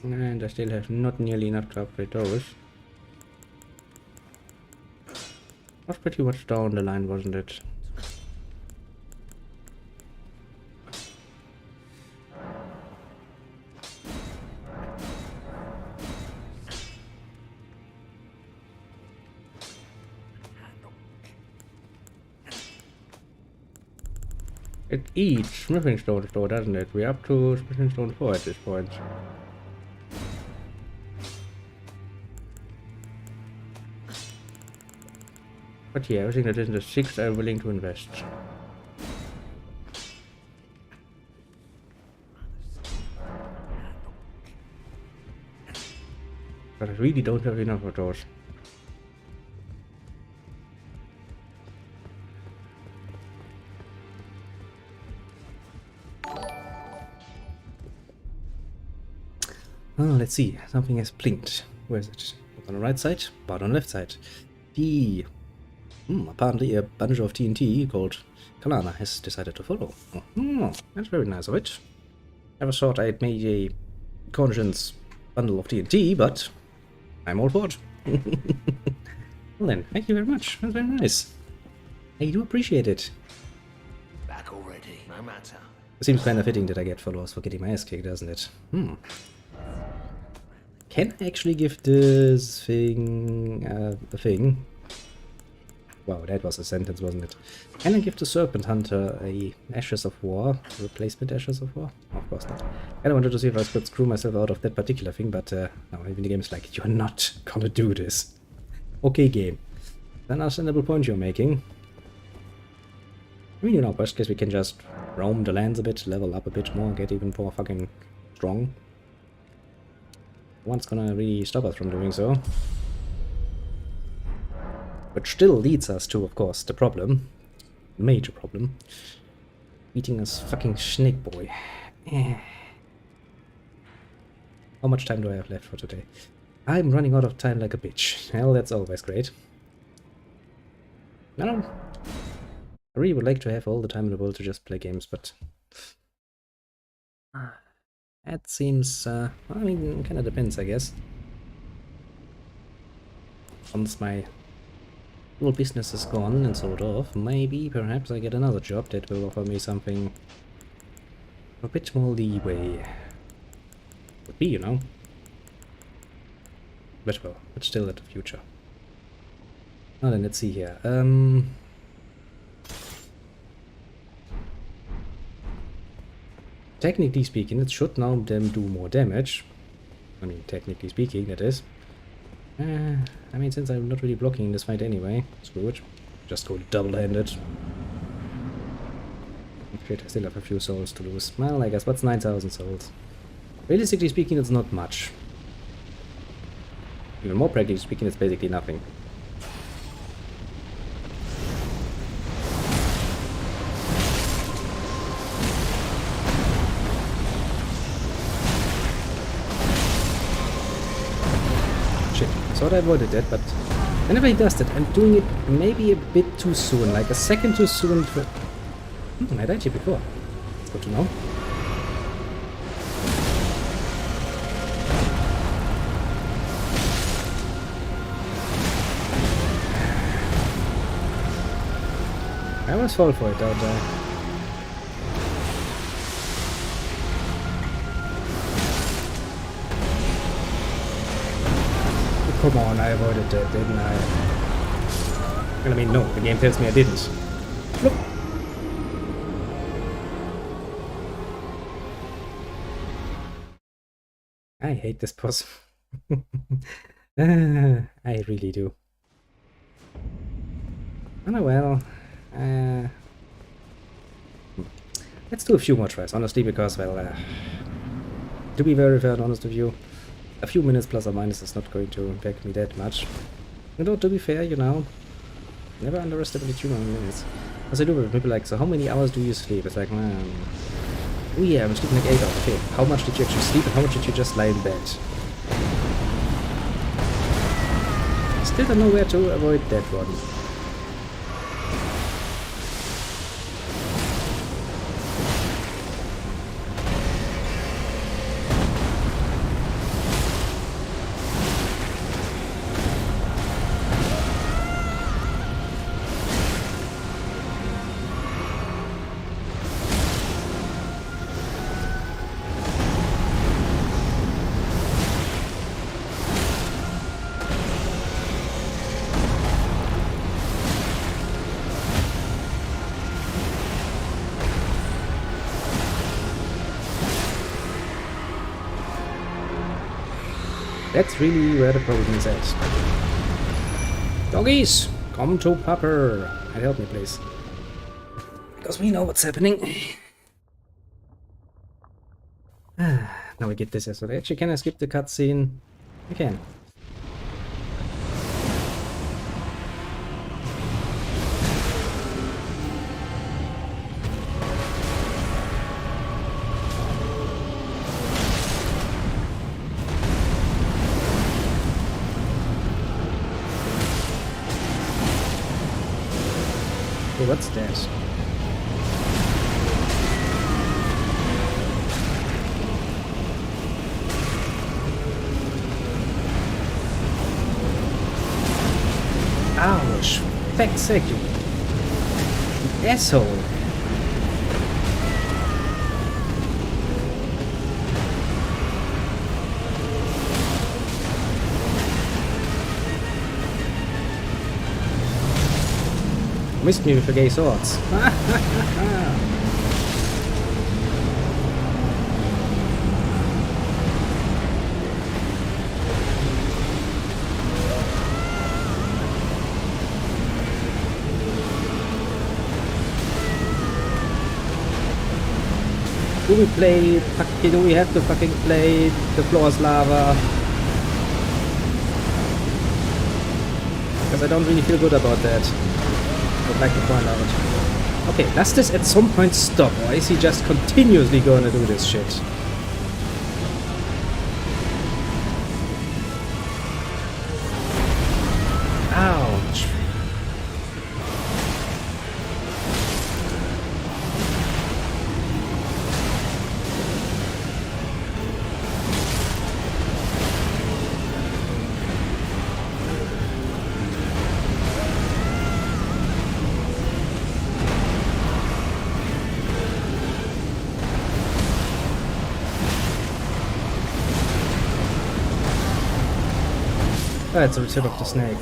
And I still have not nearly enough to upgrade those. Was pretty much down the line, wasn't it? It eats smithing stone store, doesn't it? We're up to smithing stone 4 at this point. But yeah, everything that isn't a 6 I'm willing to invest. But I really don't have enough of those. Oh, let's see. Something has blinked. Where is it? Not on the right side, but on the left side. Apparently a bunch of TNT called Kalana has decided to follow. That's very nice of it. Never thought I'd made a conscience bundle of TNT, but I'm all for it. Well then, thank you very much. That's very nice. I do appreciate it. Back already, no matter. It seems kind of fitting that I get followers for getting my ass kicked, doesn't it? Can I actually give this thing a thing? Wow, that was a sentence, wasn't it? Can I give the Serpent Hunter a Ashes of War? Replacement Ashes of War? Of course not. I wanted to see if I could screw myself out of that particular thing, but no, even the game is like, you're not gonna do this. Okay, game. An understandable point you're making. I mean, you know, worst case we can just roam the lands a bit, level up a bit more, get even more fucking strong. One's gonna really stop us from doing so. Which still leads us to, of course, the problem. Major problem. Eating this fucking snake boy. How much time do I have left for today? I'm running out of time like a bitch. Hell, that's always great. No. I really would like to have all the time in the world to just play games, but... that seems, I mean, kinda depends, I guess. Once my little business is gone and sort of, maybe, perhaps I get another job that will offer me something a bit more leeway. Would be, you know. But well, it's still at the future. Now then, let's see here. Technically speaking, it should now then do more damage. I mean, technically speaking, that is. I mean, since I'm not really blocking in this fight anyway, screw it. Just go double-handed. upgrade. I still have a few souls to lose. Well, I guess what's 9,000 souls? Realistically speaking, it's not much. Even more practically speaking, it's basically nothing. Shit, I thought I avoided that, but whenever he does that, I'm doing it maybe a bit too soon, like a second too soon for... I died here before. It's good to know. I always fall for it, don't I? Come on, I avoided that, didn't I? And I mean, no, the game tells me I didn't. Look. I hate this boss. I really do. Oh well. Let's do a few more tries, honestly, because, well, to be very fair and honest with you, a few minutes plus or minus is not going to impact me that much. Although, to be fair, you know, never underestimate a few more minutes. As I do with people like, so how many hours do you sleep? It's like, man, oh yeah, I'm sleeping like 8 hours. Okay, how much did you actually sleep and how much did you just lie in bed? Still don't know where to avoid that one. That's really where the problem is at. Doggies, come to Pupper and help me, please. Because we know what's happening. Now we get this as well. Actually, can I skip the cutscene? I can. Okay, what's that? Ouch! Fuck's sake, you asshole! Missed me with the gay swords. Do we play? Do we have to fucking play the floor's lava? Because I don't really feel good about that. I'd like to point out. Okay, does this at some point stop, or is he just continuously going to do this shit? Ouch. Oh, it's a return of the snake.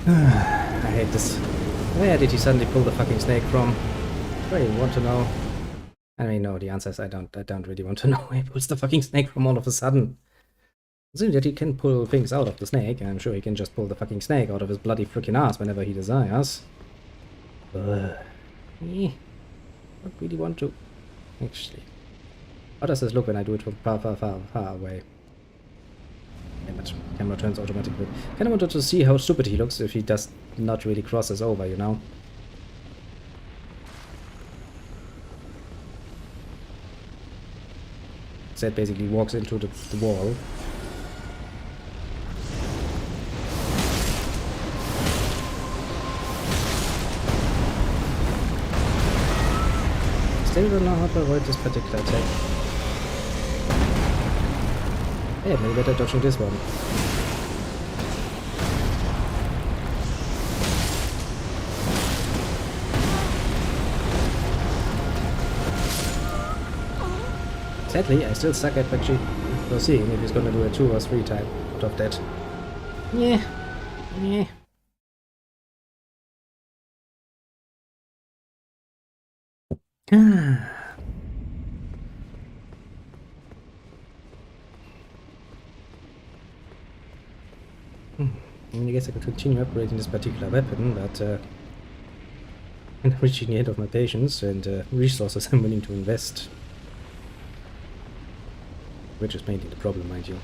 I hate this. Where did he suddenly pull the fucking snake from? Do you want to know? I mean, no, the answer is I don't really want to know where he pulls the fucking snake from all of a sudden. Assuming that he can pull things out of the snake, I'm sure he can just pull the fucking snake out of his bloody freaking ass whenever he desires. Don't really want to. Actually. How does this look when I do it from far away? Damn it. Camera turns automatically. Kinda wanted to see how stupid he looks if he does not really cross us over, you know? Zed basically walks into the wall. Still don't know how to avoid this particular attack. Yeah, maybe better dodging this one. Sadly, I still suck at actually foreseeing if he's gonna do a 2 or 3 time out of that. Yeah. Yeah. I guess I could continue upgrading this particular weapon, but I'm reaching the end of my patience and resources I'm willing to invest. Which is mainly the problem, mind you.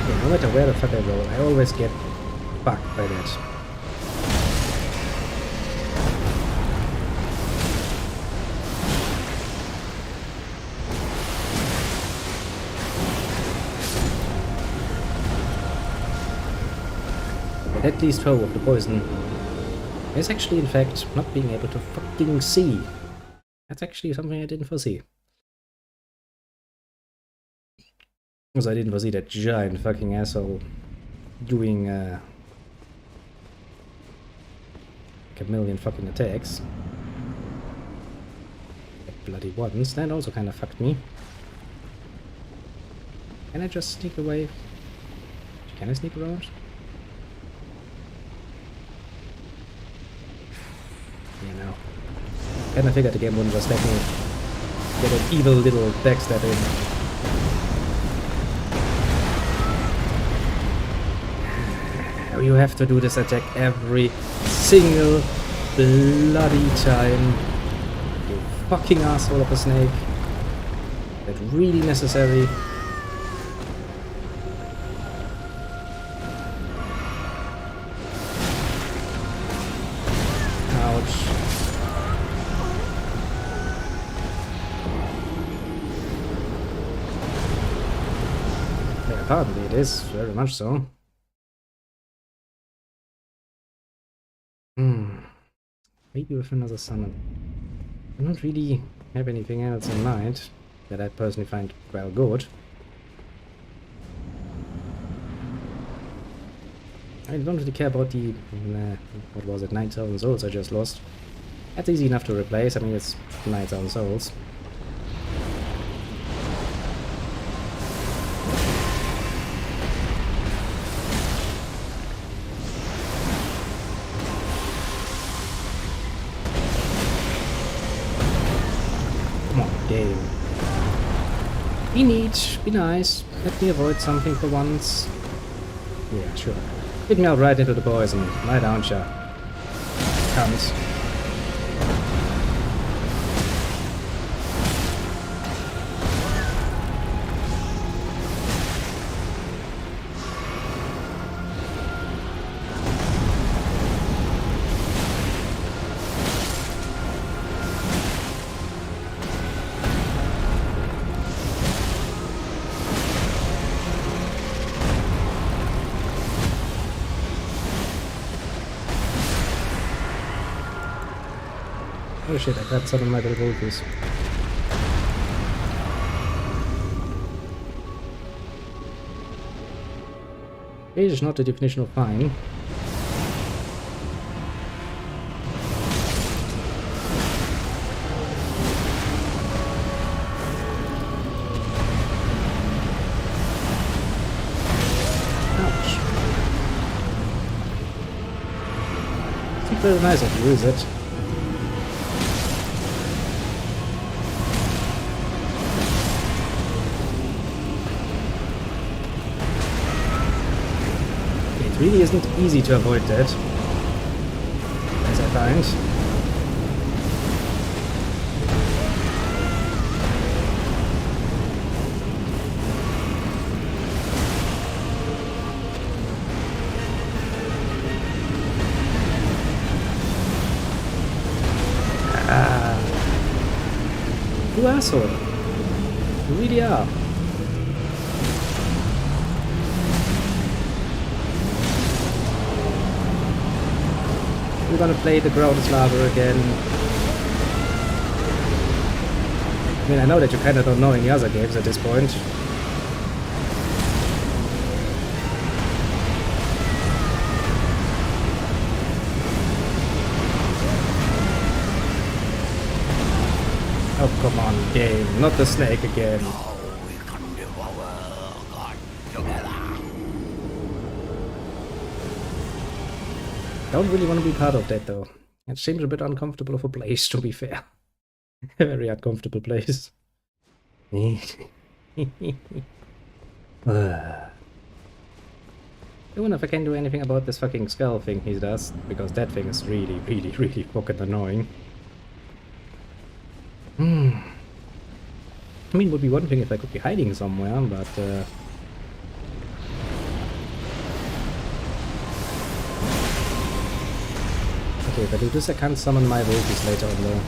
Yeah, no matter where the fuck I roll, I always get fucked by that. At least foe of the poison is actually, in fact, not being able to fucking see. That's actually something I didn't foresee. Also, I didn't foresee that giant fucking asshole doing like a million fucking attacks. Like bloody ones. That also kind of fucked me. Can I just sneak away? Can I sneak around? You know. Kinda figured the game wouldn't just let me get an evil little backstab in. You have to do this attack every single bloody time. You fucking asshole of a snake. That's really necessary. Apparently it is, very much so. Maybe with another summon. I don't really have anything else in mind that I personally find well good. I don't really care about the, what was it, 9,000 souls I just lost. That's easy enough to replace, I mean it's 9,000 souls. Game. Be neat, be nice, let me avoid something for once. Yeah, sure. Hit me out right into the poison, why don't ya? Comes. Oh shit, I got some of my little goldfish. Age is not the definition of fine. Ouch. It's very nice if you use it. It really isn't easy to avoid that, as I find. You asshole. You really are. We're gonna play the groundless lava again. I mean, I know that you kinda don't know any other games at this point. Oh, come on, game. Not the snake again. Don't really want to be part of that, though. It seems a bit uncomfortable of a place, to be fair. A very uncomfortable place. Don't know if I can do anything about this fucking skull thing he does, because that thing is really, really, really fucking annoying. I mean, it would be one thing if I could be hiding somewhere, but okay, if I do this, I can't summon my abilities later on, though.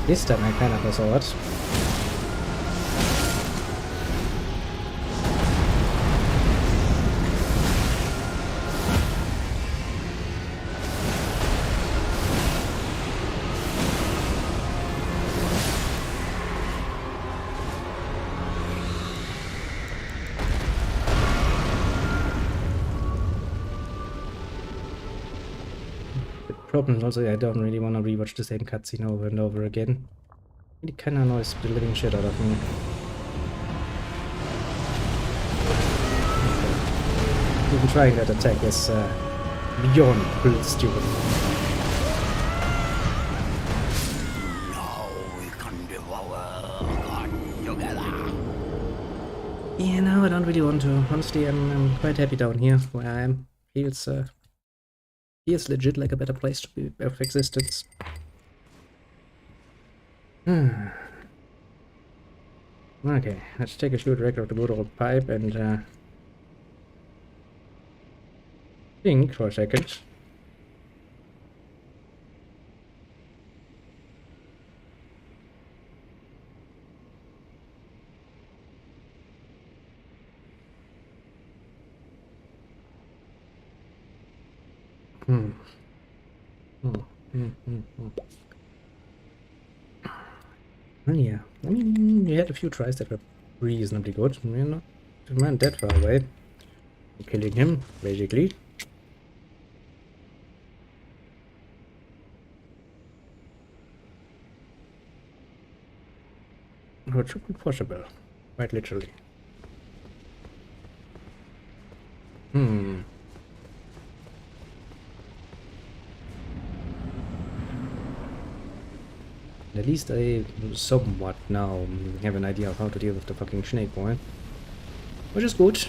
This time I kind of saw it. Problem is also I don't really want to rewatch the same cutscene over and over again. It kinda annoys the living shit out of me. Okay. Even trying that attack is beyond stupid. Yeah, no, I don't really want to. Honestly, I'm quite happy down here where I am. Feels legit like a better place to be of existence. Okay, let's take a shoot record of the good old pipe and think for a second. Well, yeah, I mean, we had a few tries that were reasonably good. We're not that far away. We're killing him, basically. What should be possible, quite literally. At least I somewhat now have an idea of how to deal with the fucking snake boy. Which is good.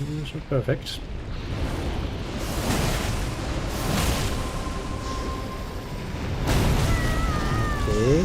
It's not perfect. Okay.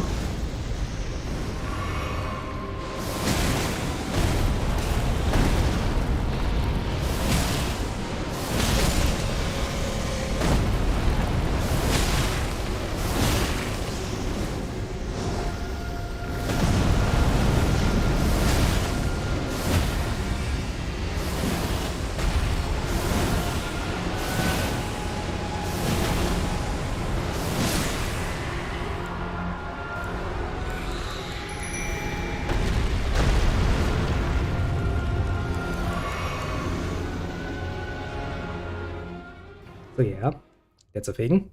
So yeah, that's a thing.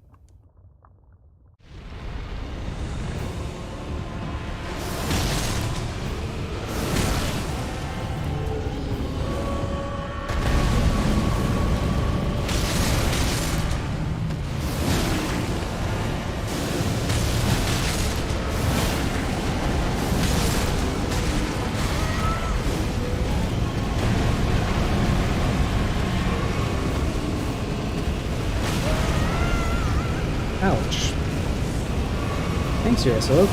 Ouch. Thanks, you asshole.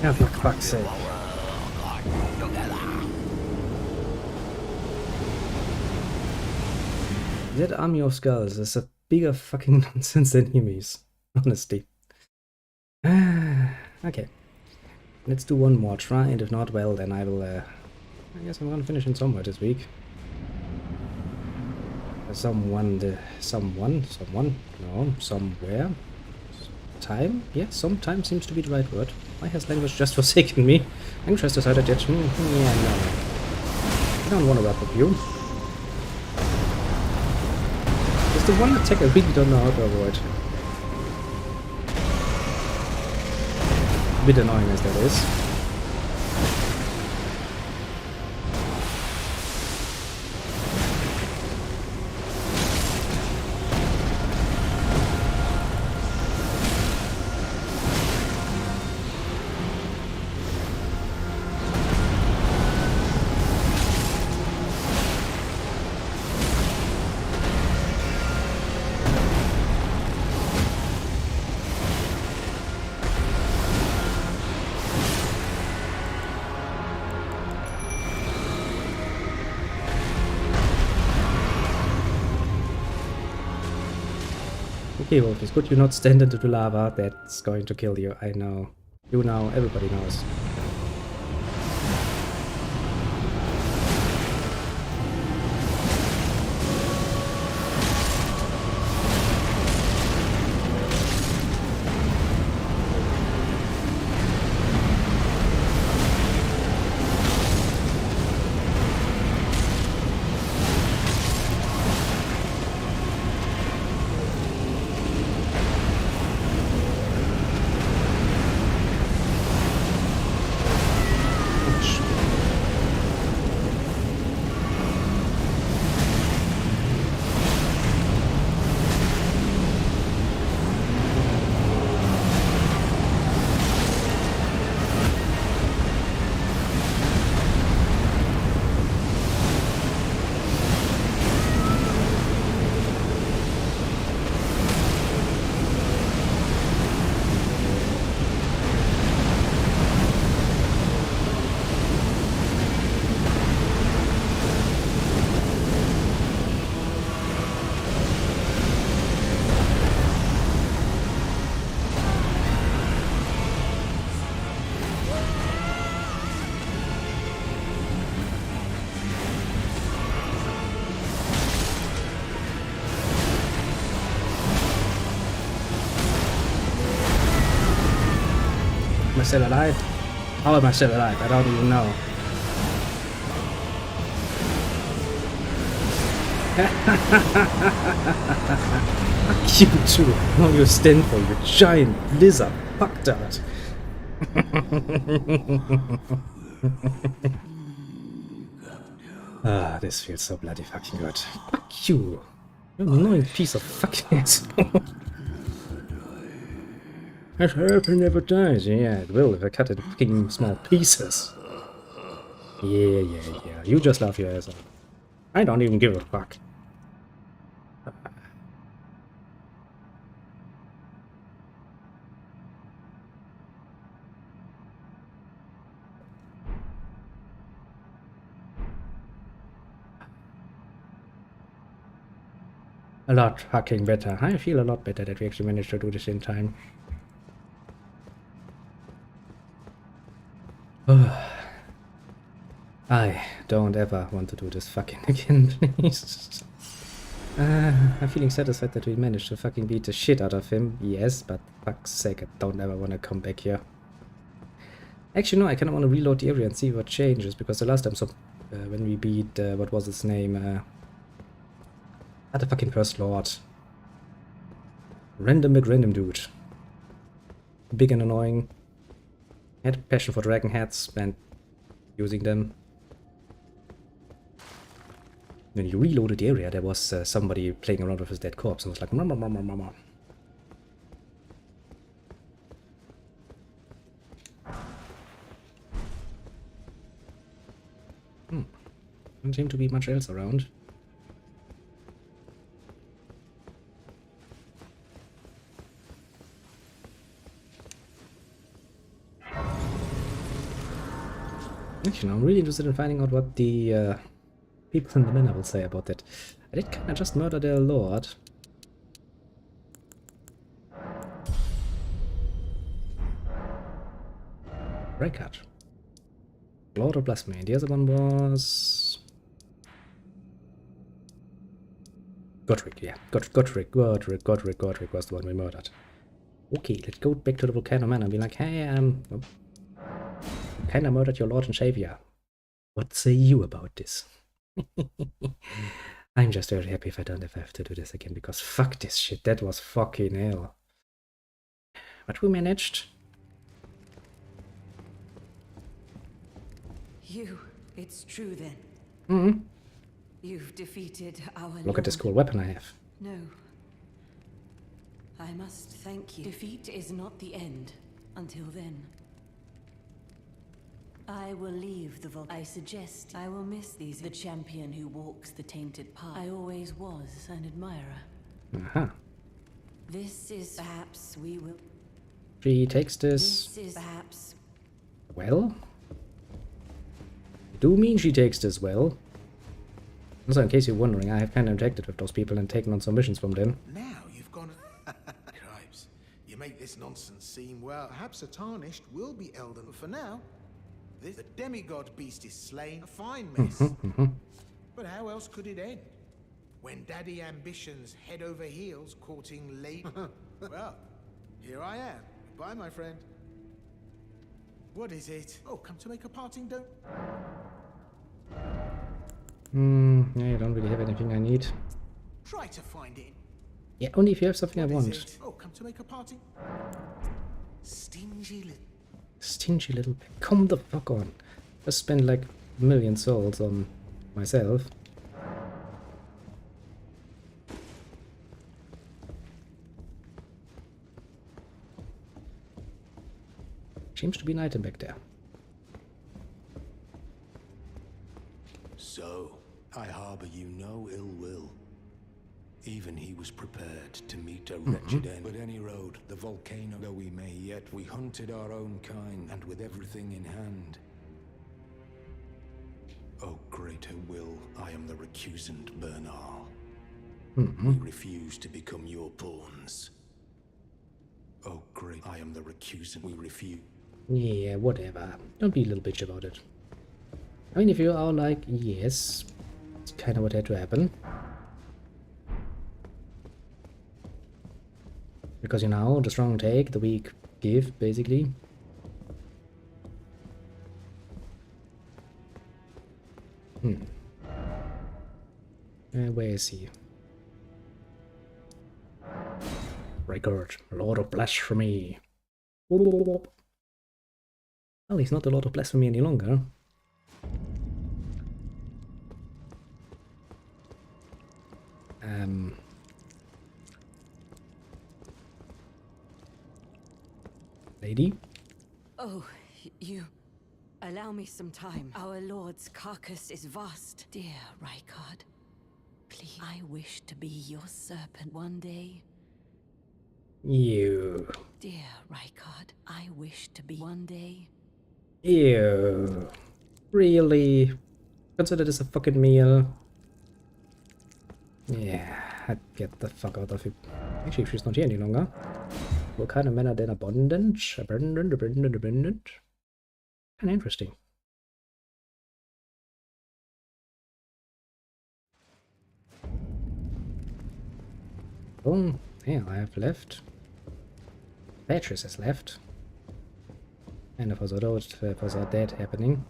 Oh, for fuck's sake. That army of skulls is a bigger fucking nonsense than enemies, honestly. Okay. Let's do one more try, and if not, well, then I will, I guess I'm gonna finish in somewhere this week. Somewhere. Time? Yeah, sometime seems to be the right word. Why has language just forsaken me? Language has decided that, yeah, no. I don't want to work with you. It's the one attack I really don't know how to avoid. A bit annoying as that is. Okay, Wolf, it's good you not stand into the lava. That's going to kill you, I know. You know, everybody knows. Am I still alive? How am I still alive? I don't even know. Fuck you too. How you stand for, you giant lizard. Fuck that. Ah, this feels so bloody fucking good. Fuck you. You annoying piece of fucking asshole. I hope it never dies. Yeah, it will if I cut it in fucking small pieces. Yeah. You just love your ass off. I don't even give a fuck. A lot fucking better. I feel a lot better that we actually managed to do this in time. I don't ever want to do this fucking again, please. I'm feeling satisfied that we managed to fucking beat the shit out of him. Yes, but fuck's sake, I don't ever want to come back here. Actually, no, I kind of want to reload the area and see what changes, because the last time, when we beat, what was his name? The fucking First Lord. Random McRandom dude. Big and annoying. Had passion for dragon heads and using them. When he reloaded the area, there was somebody playing around with his dead corpse and was like, mama, mama, mama. Don't seem to be much else around. Actually, I'm really interested in finding out what the people in the manor will say about that. I did kinda just murder their lord. Breakout. Lord of Blasphemy. The other one was... Godric, yeah. Godric was the one we murdered. Okay, let's go back to the Volcano Manor and be like, hey, kinda murdered your lord and savior. What say you about this? I'm just very happy if I don't have to do this again, because fuck this shit, that was fucking hell. But we managed. It's true then. Mm-hmm. You've defeated our Look at this lord. cool weapon I have. No. I must thank you. Defeat is not the end. Until then. I will leave the vault. I suggest I will miss these. The champion who walks the tainted path. I always was an admirer. Uh-huh. This is perhaps we will. She takes this... This is perhaps... Well? I do mean she takes this well. Also, in case you're wondering, I have kind of interacted with those people and taken on some missions from them. Now you've gone... Cripes, you make this nonsense seem, well, perhaps a tarnished will be Elden. For now, the demigod beast is slain. A fine mess. But how else could it end? When daddy ambitions head over heels courting lady... Well, here I am. Goodbye, my friend. What is it? Oh, come to make a parting don't... Yeah, I don't really have anything I need. Try to find it. Yeah, only if you have something What I is want. it? Oh, come to make a parting... Stingy little... Stingy little... Come the fuck on. Just spend like a million souls on myself. Seems to be an item back there. So, I harbor you no ill will. Even he was prepared to meet a wretched end. But any road, the volcano, though we may yet, we hunted our own kind, and with everything in hand. O greater will, I am the recusant Bernal. We refuse to become your pawns. O great, I am the recusant, we refuse. Yeah, whatever. Don't be a little bitch about it. I mean, if you are like, yes, it's kind of what had to happen. Because, you know, the strong take, the weak give, basically. Where is he? Record, Lord of Blasphemy. Well, he's not the Lord of Blasphemy any longer. Lady? Oh, you... Allow me some time. Our lord's carcass is vast. Dear Rykard, please, I wish to be your serpent one day. You. Dear Rykard, I wish to be one day. Ew. Really? Consider this a fucking meal? Yeah, I'd get the fuck out of it. Actually, she's not here any longer. What kind of men are then abundant? Abundant. Kinda interesting. Oh, yeah, I have left. Beatrice has left. And if I saw that happening.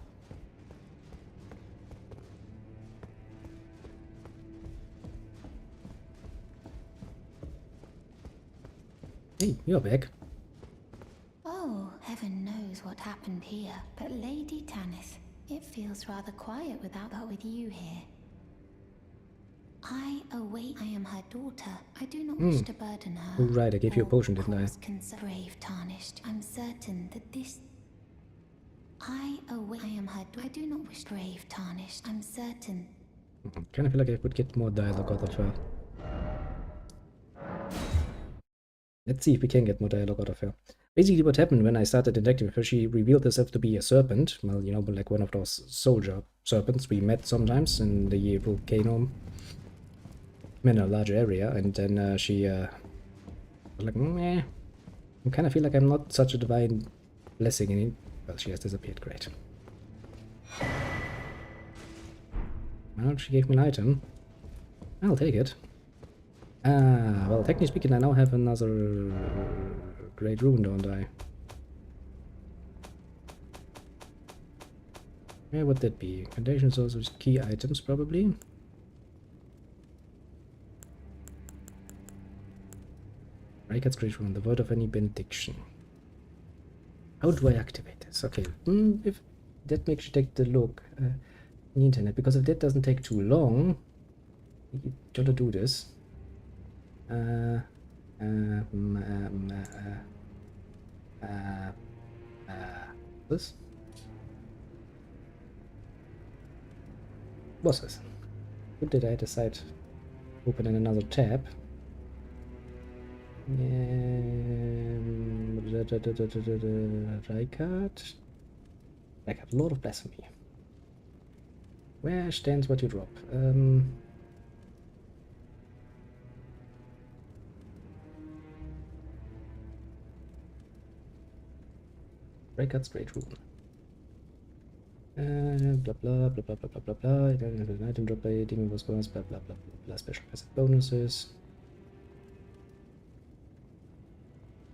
Hey, you're back. Oh, heaven knows what happened here. But Lady Tannis, it feels rather quiet without her with you here. I am her daughter. I do not wish to burden her. Oh, right, I gave you a or potion, didn't I? cause brave tarnished. I'm certain that this... I am her daughter. I do not wish brave tarnished. I'm certain. Kind of feel like I could get more dialogue out of her. Let's see if we can get more dialogue out of her. Basically what happened when I started interacting with her, she revealed herself to be a serpent. Well, you know, like one of those soldier serpents we met sometimes in the volcano in a large area. And then she was like, meh, I kind of feel like I'm not such a divine blessing in it. Well, she has disappeared, great. Well, she gave me an item. I'll take it. Well, technically speaking, I now have another great rune, don't I? Where would that be? Foundation sources, key items, probably. Raikart's great rune, the word of any benediction. How do I activate this? Okay, if that makes you take the look on the internet, because if that doesn't take too long, you gotta do this. This? What's this? What did I decide to open in another tab? Raikart, Lord of Blasphemy. Where stands what you drop? Raikart's great rune. Blah blah blah blah blah blah blah blah. An item drop by demon was bonus. Blah blah blah blah blah. Special passive bonuses.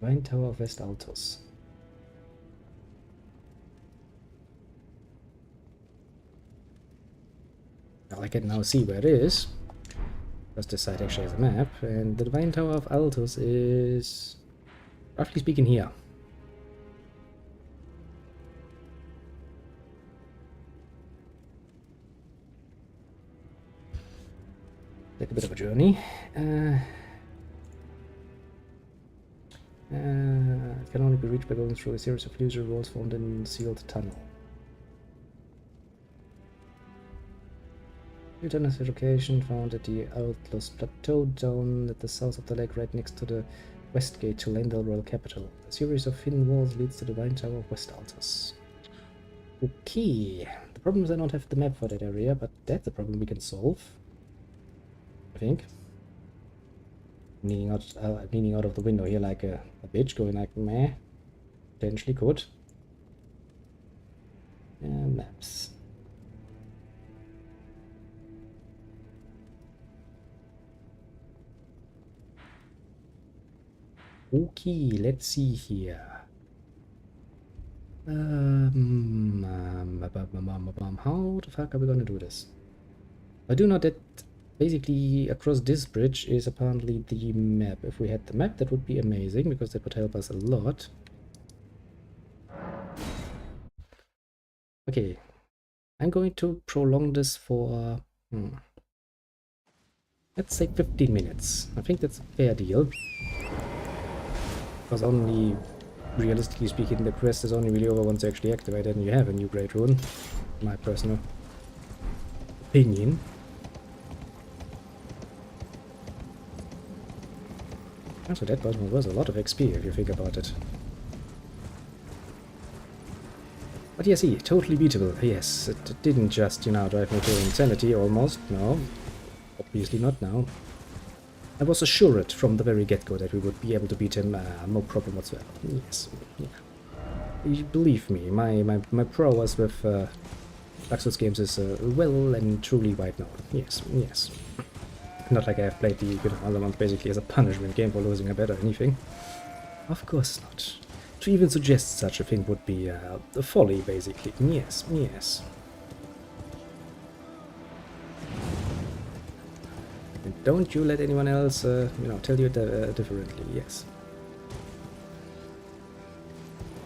Vine Tower of West Altos. Well, I can now see where it is, because this site actually has a map, and the Divine Tower of Altos is, roughly speaking, here. Take a bit of a journey. It can only be reached by going through a series of illusory walls formed in a sealed tunnel. New tunnel location found at the Outlaws Plateau down at the south of the lake, right next to the west gate to Lendal Royal Capital. A series of hidden walls leads to the Divine Tower of West Altos. Okay, the problem is I don't have the map for that area, but that's a problem we can solve, I think. Leaning out of the window here like a bitch, going like meh. Potentially could. Maps. Okay, let's see here. How the fuck are we gonna do this? I do know that basically across this bridge is apparently the map. If we had the map, that would be amazing, because that would help us a lot. Okay, I'm going to prolong this for let's say 15 minutes. I think that's a fair deal, because only, realistically speaking, the quest is only really over once you actually activate it and you have a new great rune, in my personal opinion. Also, that was worth a lot of XP if you think about it. But yes, totally beatable. Yes, it didn't just, you know, drive me to insanity almost. No, obviously not now. I was assured from the very get-go that we would be able to beat him, no problem whatsoever. Yes, yeah. Believe me, my prowess with Dark Souls games is well and truly wide known. Yes, yes. Not like I have played the other ones basically as a punishment game for losing a bet or anything. Of course not. To even suggest such a thing would be a folly, basically. Yes, yes. And don't you let anyone else, tell you differently, yes.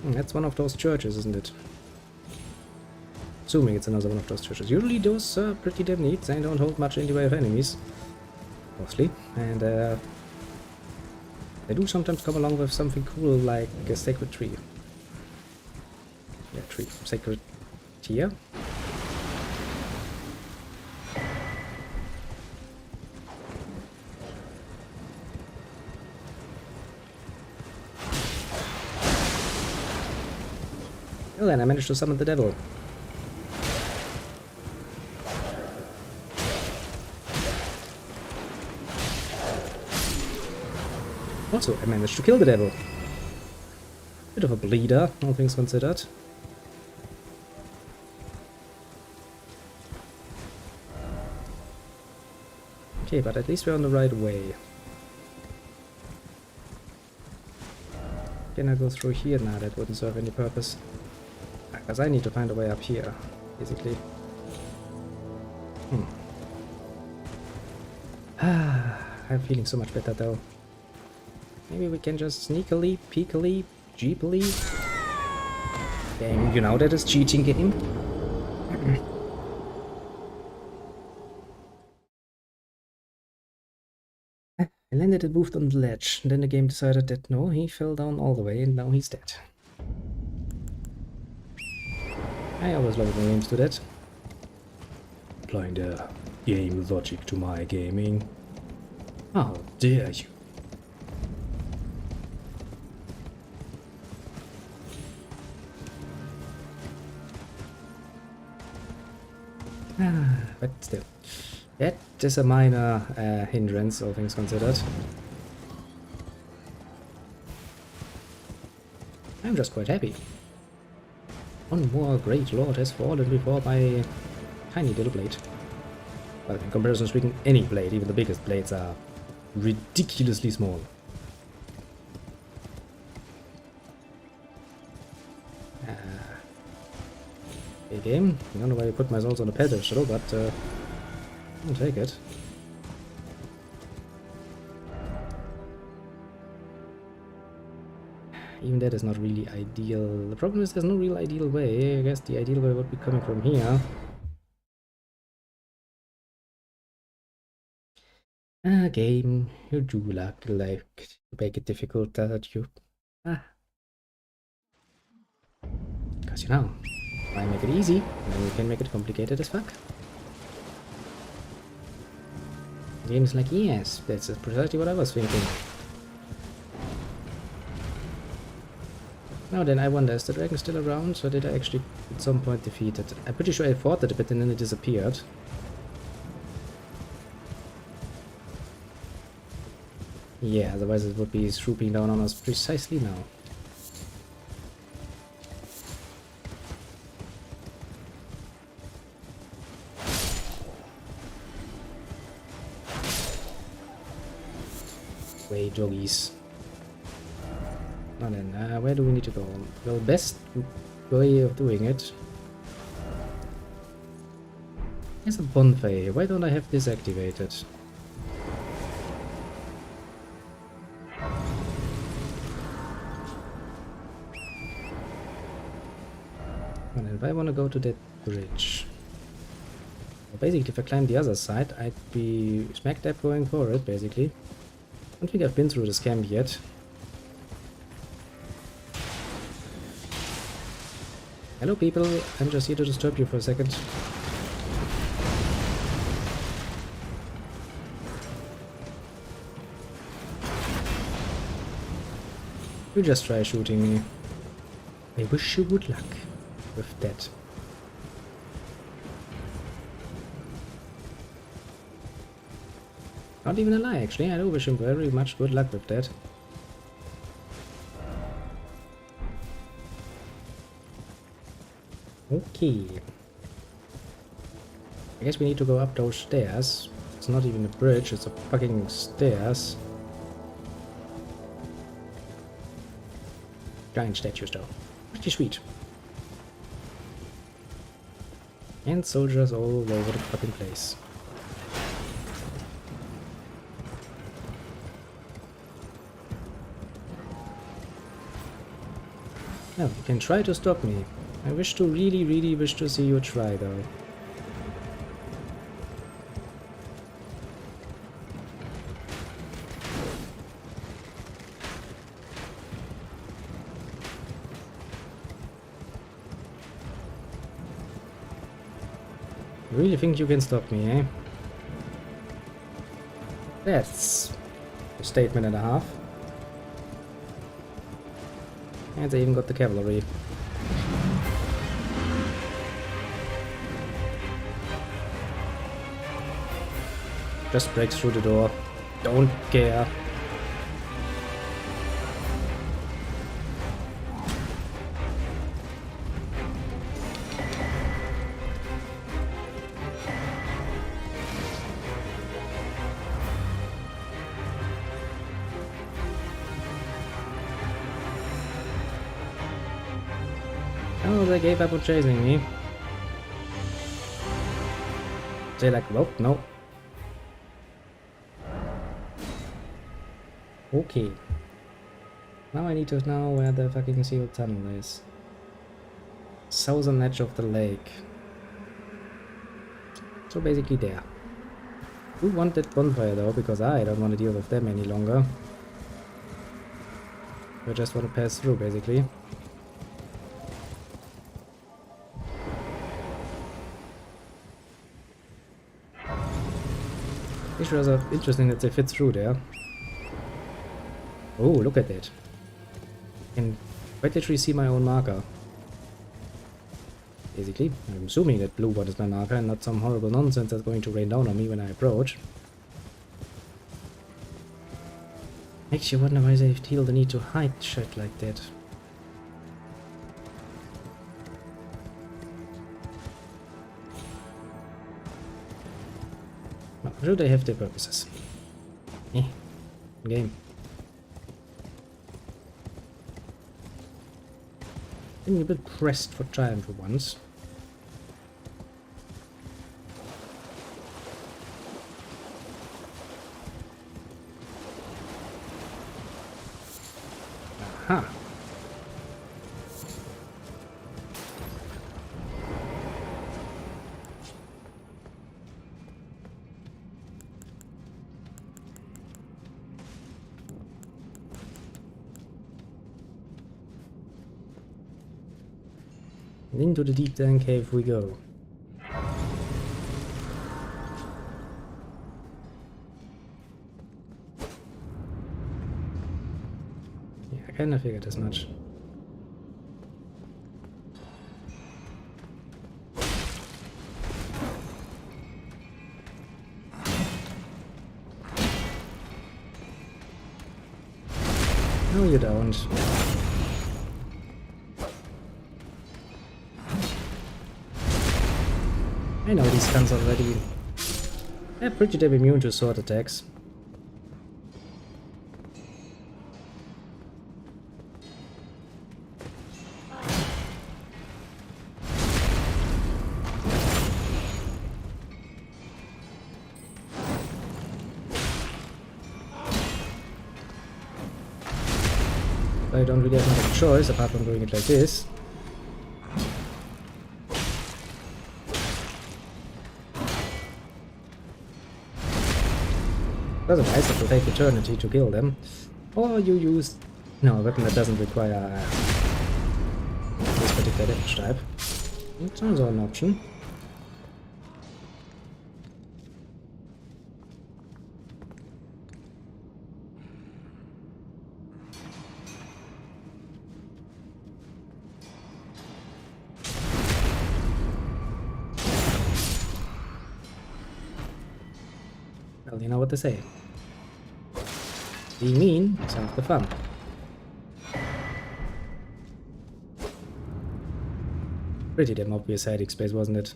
That's one of those churches, isn't it? Assuming it's another one of those churches. Usually those are pretty damn neat. They don't hold much in the way of enemies. Mostly. And they do sometimes come along with something cool like a sacred tree. Yeah, tree. Sacred tier. Well then, I managed to summon the devil. Also, I managed to kill the devil. Bit of a bleeder, all things considered. Okay, but at least we're on the right way. Can I go through here? Nah, that wouldn't serve any purpose. Because I need to find a way up here, basically. I'm feeling so much better though. Maybe we can just sneakily, peekily, jeepily. Game, you know that is cheating game. I landed and moved on the ledge. Then the game decided that no, he fell down all the way and now he's dead. I always love when games do that. Applying the game logic to my gaming. How dare you? But still, that is a minor hindrance, all things considered. I'm just quite happy. One more great lord has fallen before my tiny little blade. Well, in comparison speaking, any blade, even the biggest blades, are ridiculously small. Okay, game. I don't know why you put my souls on a pedestal, but I'll take it. Even that is not really ideal. The problem is there's no real ideal way. I guess the ideal way would be coming from here. Game, you do like to make it difficult, don't you? Because you know, why make it easy, then you can make it complicated as fuck. The game is like, yes, that's precisely what I was thinking. Now then, I wonder, is the dragon still around, or did I actually at some point defeat it? I'm pretty sure I fought it a bit and then it disappeared. Yeah, otherwise it would be swooping down on us precisely now. Way doggies. Now then, where do we need to go? Well, best way of doing it. There's a bonfire. Why don't I have this activated? And if I want to go to that bridge, well, basically if I climb the other side, I'd be smack dab going for it, basically. I don't think I've been through this camp yet. Hello people, I'm just here to disturb you for a second. You just try shooting me. I wish you good luck with that. Not even a lie, actually. I do wish him very much good luck with that. Okay. I guess we need to go up those stairs. It's not even a bridge, it's a fucking stairs. Giant statues though. Pretty sweet. And soldiers all over the fucking place. No, you can try to stop me. I wish to really wish to see you try though. You really think you can stop me, eh? That's a statement and a half. And they even got the cavalry. Just breaks through the door. Don't care. Oh, they gave up on chasing me. They like, well, no. Okay. Now I need to know where the fucking sealed tunnel is. Southern edge of the lake. So basically there. Who want that bonfire though? Because I don't want to deal with them any longer. I just want to pass through basically. It's rather interesting that they fit through there. Oh, look at that. I can quite literally see my own marker. Basically, I'm assuming that blue one is my marker and not some horrible nonsense that's going to rain down on me when I approach. Makes you wonder why they feel the need to hide shit like that. I'm sure they have their purposes. Game. Feeling a bit pressed for time for once. Aha. And into the deep dank cave we go. Yeah, I kinda figured as much. No, you don't. I know these guns already. They're pretty damn immune to sword attacks. I don't really have much of a choice apart from doing it like this. Otherwise it will take eternity to kill them. Or you use a weapon that doesn't require this particular damage type. It's also an option. Well, you know what they say. Being mean is half the fun. Pretty damn obvious hiding space, wasn't it?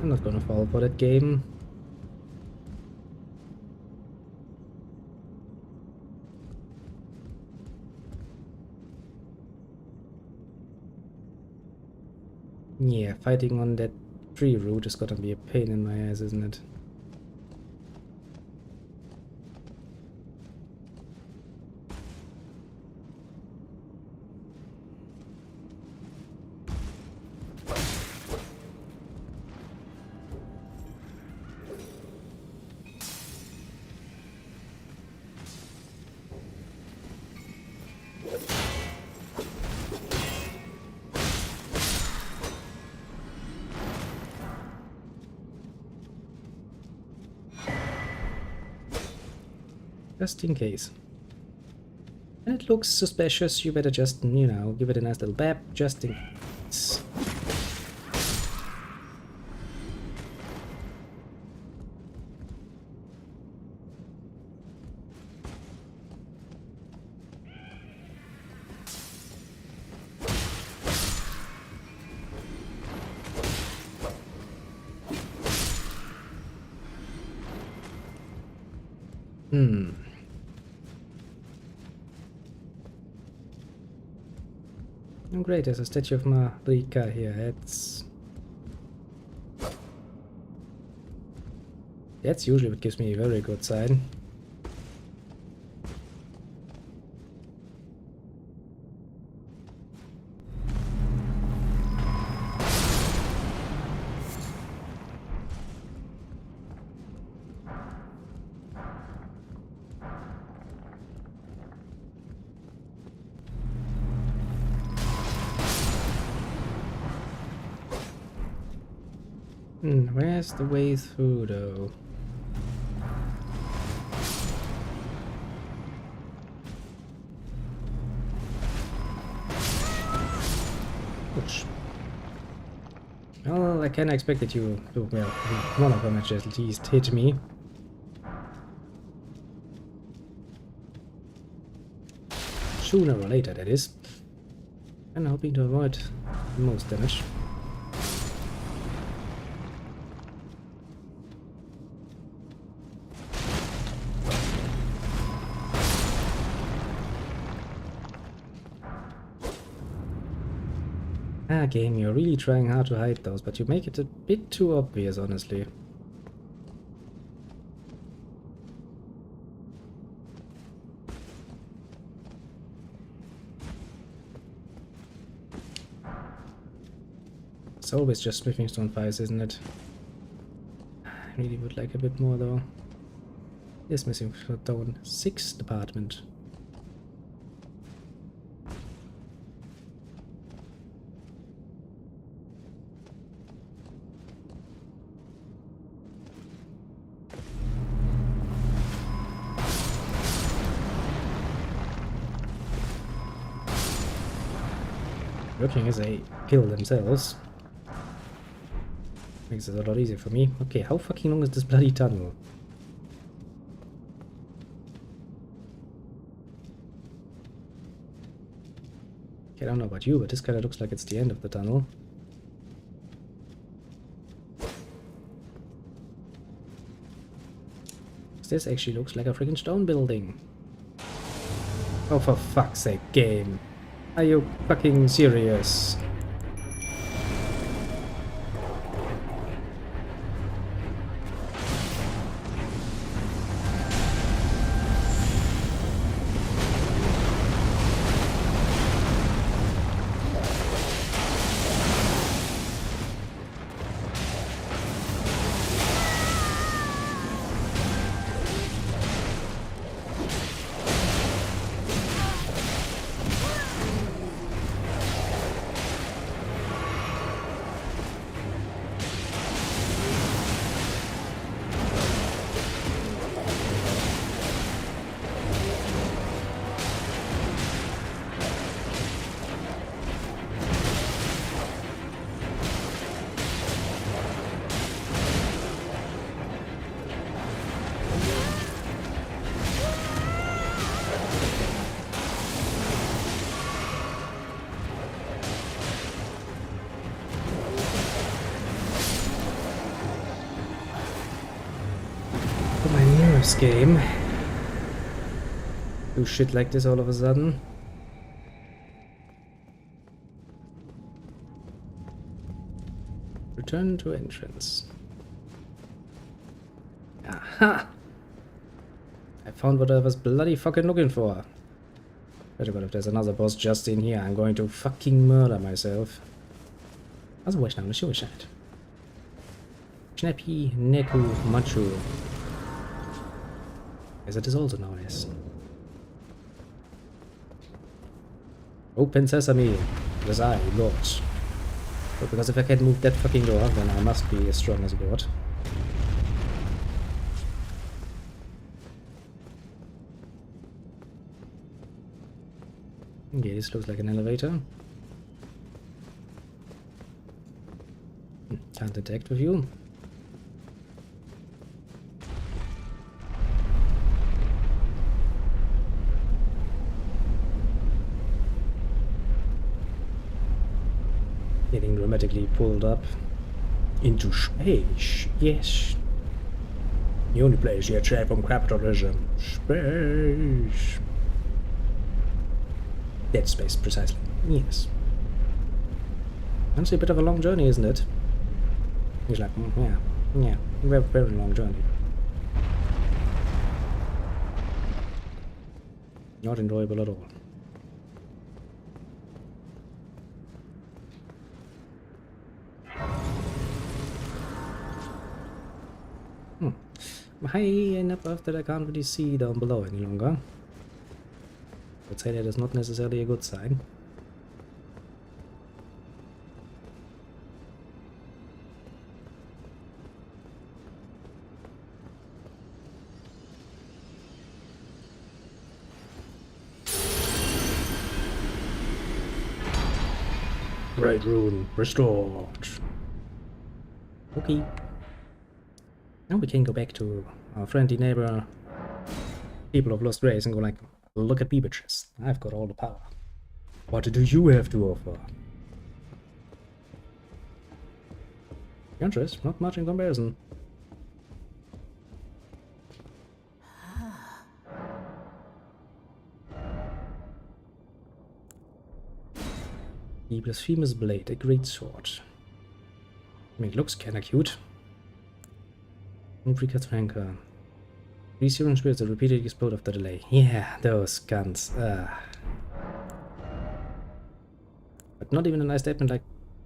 I'm not gonna fall for that game. Yeah, fighting on that tree root is gonna be a pain in my ass, isn't it? Just in case. And it looks suspicious, you better just, you know, give it a nice little bap, just in case. Oh great, there's a statue of Marika here. That's usually what gives me a very good sign. Where's the way through, though? Ouch. Well, I kinda expected you to, well, one of them at least hit me. Sooner or later, that is. And hoping to avoid most damage. Ah, game, you're really trying hard to hide those, but you make it a bit too obvious, honestly. It's always just smithing stone fires, isn't it? I really would like a bit more, though. Yes, missing stone 6 department. Working as they kill themselves. Makes it a lot easier for me. Okay, how fucking long is this bloody tunnel? Okay, I don't know about you, but this kinda looks like it's the end of the tunnel. This actually looks like a freaking stone building. Oh, for fuck's sake, game. Are you fucking serious? this game do shit like this all of a sudden. Return to entrance. Aha! I found what I was bloody fucking looking for. But if there's another boss just in here, I'm going to fucking murder myself. Also wo ich noch eine Schwierigkeit. Schnappi Neku Machu. As it is also known as. Open Sesame. It is I, Lord. But because if I can't move that fucking door, then I must be as strong as a god. Okay, this looks like an elevator. Can't detect with you. Getting dramatically pulled up into space. Yes. The only place yet safe from capitalism. Space. Dead space, precisely. Yes. Honestly, a bit of a long journey, isn't it? He's like, yeah, very, very long journey. Not enjoyable at all. I'm high enough up that I can't really see down below any longer. I'd say that is not necessarily a good sign. Great rune restored. Okay. Now we can go back to our friendly neighbor, people of Lost Grace, and go like, look at me bitches, I've got all the power. What do you have to offer? Interest, not much in comparison. The Blasphemous Blade, a great sword. I mean, it looks kinda cute. Unfreaked Ranker. 3 searing spirits that repeatedly explode after delay. Yeah, those guns. But not even a nice statement like,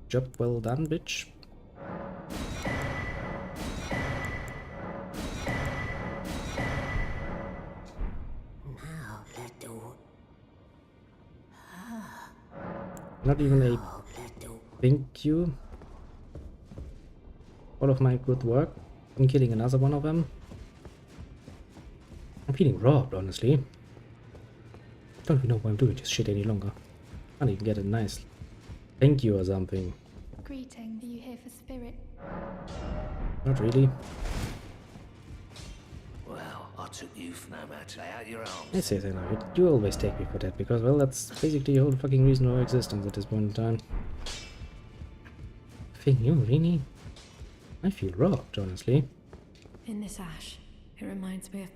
job well done, bitch. Now let do. Not even a thank you. All of my good work in killing another one of them. I'm feeling robbed, honestly. Don't even know why I'm doing this shit any longer. Can't even get a nice thank you or something. Greeting, are you here for spirit? Not really. Well, I took you for no matter. Lay out your arms. I say, I know, you always take me for that, because, well, that's basically the whole fucking reason of our existence at this point in time. Thing you, really? I feel robbed, honestly. In this ash, it reminds me of...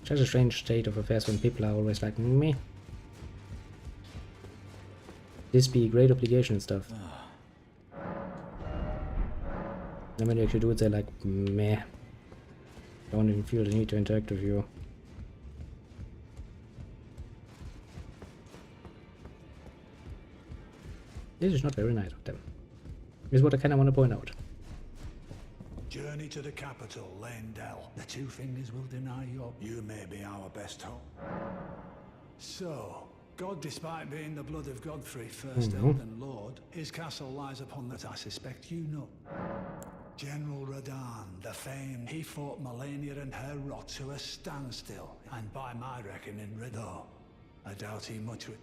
Such a strange state of affairs when people are always like, meh. This be a great obligation and stuff. And when you actually do it, they're like, meh. Don't even feel the need to interact with you. This is not very nice of them. This is what I kind of want to point out. Journey to the capital, Landell. The two fingers will deny you. You may be our best hope. So, God, despite being the blood of Godfrey, first Elden Lord, his castle lies upon that I suspect you know. General Radahn, the famed, he fought Melania and her rot to a standstill, and by my reckoning, Riddor, I doubt he much would.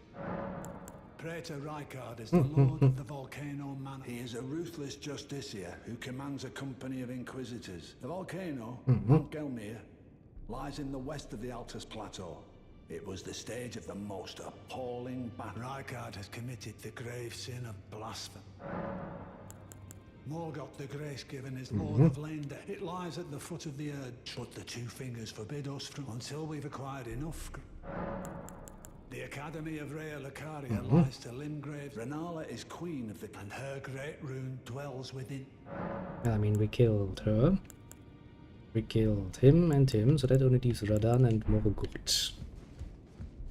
Praetor Rykard is the lord of the Volcano Manor. He is a ruthless justiciar who commands a company of inquisitors. The volcano, Mount Gelmir, lies in the west of the Altus Plateau. It was the stage of the most appalling battle. Rykard has committed the grave sin of blasphemy. Morgoth the Grace-given is Lord of Leinda. It lies at the foot of the Urge, but the Two Fingers forbid us from until we've acquired enough. The Academy of Rhea Lucaria lies to Limgrave. Renala is queen of the and her great rune dwells within. I mean, we killed her. We killed him and him, so that only leaves Radan and Morgoth.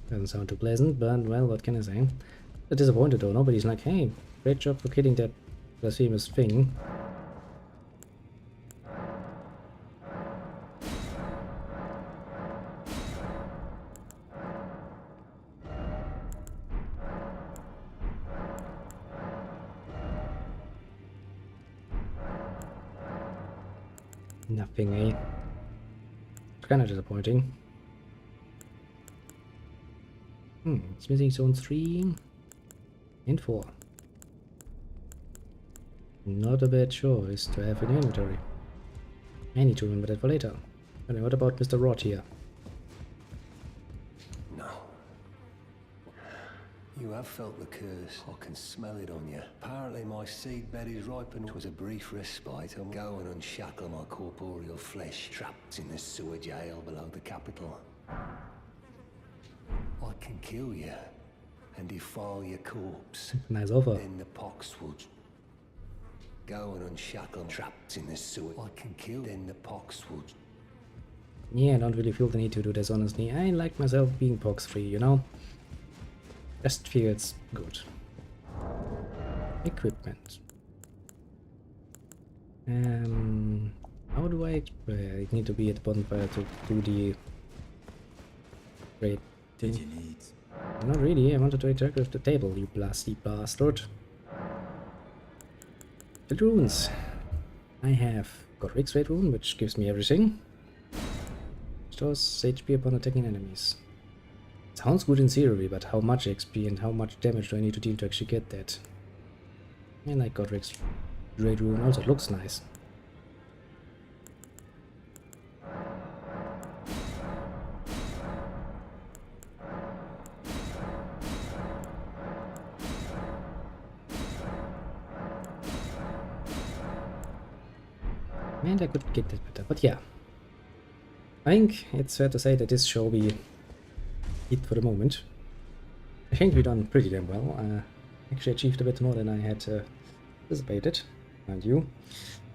Doesn't sound too pleasant, but well, what can I say? I'm disappointed though. Nobody's like, hey, great job for killing that blasphemous thing. Nothing, eh? It's kind of disappointing. It's missing zone 3 and 4. Not a bad choice to have in inventory. I need to remember that for later. And what about Mr. Rot here? No. You have felt the curse. I can smell it on you. Apparently my seedbed is ripened. It was a brief respite. I'll go and unshackle my corporeal flesh trapped in the sewer jail below the capital. I can kill you and defile your corpse. Nice offer. Then the pox would go and unshackle trapped in the sewer. I can kill. Then the pox would. Yeah, I don't really feel the need to do this, honestly. I like myself being pox free, you know? Just feels good. Equipment. How do I need to be at the bonfire to do the great thing? Did you need? Not really, I wanted to interact with the table, you blasty bastard. The runes. I have Godric's Red Rune, which gives me everything. Stores HP upon attacking enemies. Sounds good in theory, but how much XP and how much damage do I need to deal to actually get that? I like Godric's Red Rune, also it looks nice. And I could get that better, but yeah. I think it's fair to say that this shall be it for the moment. I think we've done pretty damn well. Actually achieved a bit more than I had anticipated, mind you.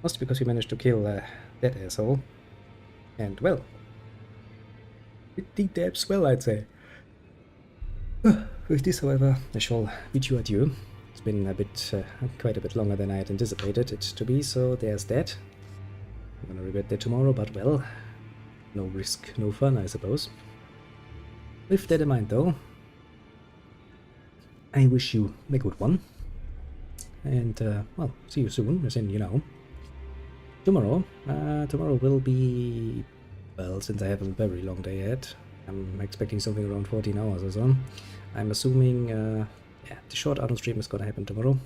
Mostly because we managed to kill that asshole. And well, pretty damn swell, I'd say. With this, however, I shall bid you adieu. It's been a bit, quite a bit longer than I had anticipated it to be, so there's that. I'm gonna regret that tomorrow, but well, no risk, no fun, I suppose. With that in mind, though, I wish you a good one. And, well, see you soon, as in, you know, tomorrow. Tomorrow will be, well, since I have a very long day ahead, I'm expecting something around 14 hours or so. I'm assuming, yeah, the short auto stream is gonna happen tomorrow.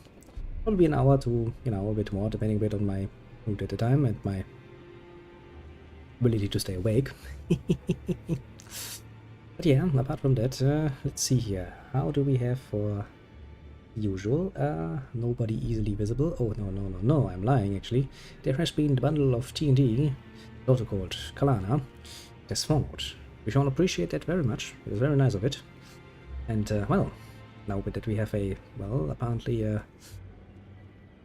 Probably an hour to, you know, a bit more, depending a bit on my mood at the time and my ability to stay awake. But yeah, apart from that, let's see here. How do we have for usual? Nobody easily visible. Oh, no, I'm lying actually. There has been the bundle of TNT, also called Kalana, has followed. We shall appreciate that very much. It was very nice of it. And, well, now that we have a, well, apparently a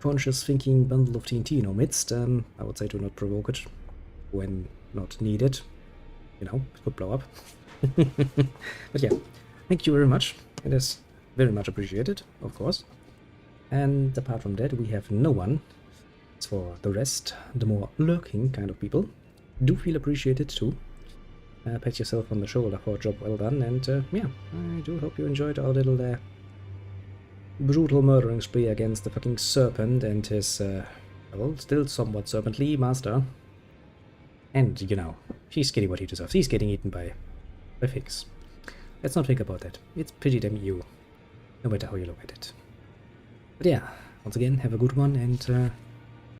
conscious thinking bundle of TNT in our midst, I would say do not provoke it when not needed. You know, it could blow up. But yeah, thank you very much. It is very much appreciated, of course. And apart from that, we have no one. As for the rest, the more lurking kind of people, do feel appreciated too. Pat yourself on the shoulder for a job well done, and yeah, I do hope you enjoyed our little brutal murdering spree against the fucking serpent and his, well, still somewhat serpently master. And, you know, he's getting what he deserves. He's getting eaten by things. Let's not think about that. It's pretty damn you, no matter how you look at it. But yeah, once again, have a good one, and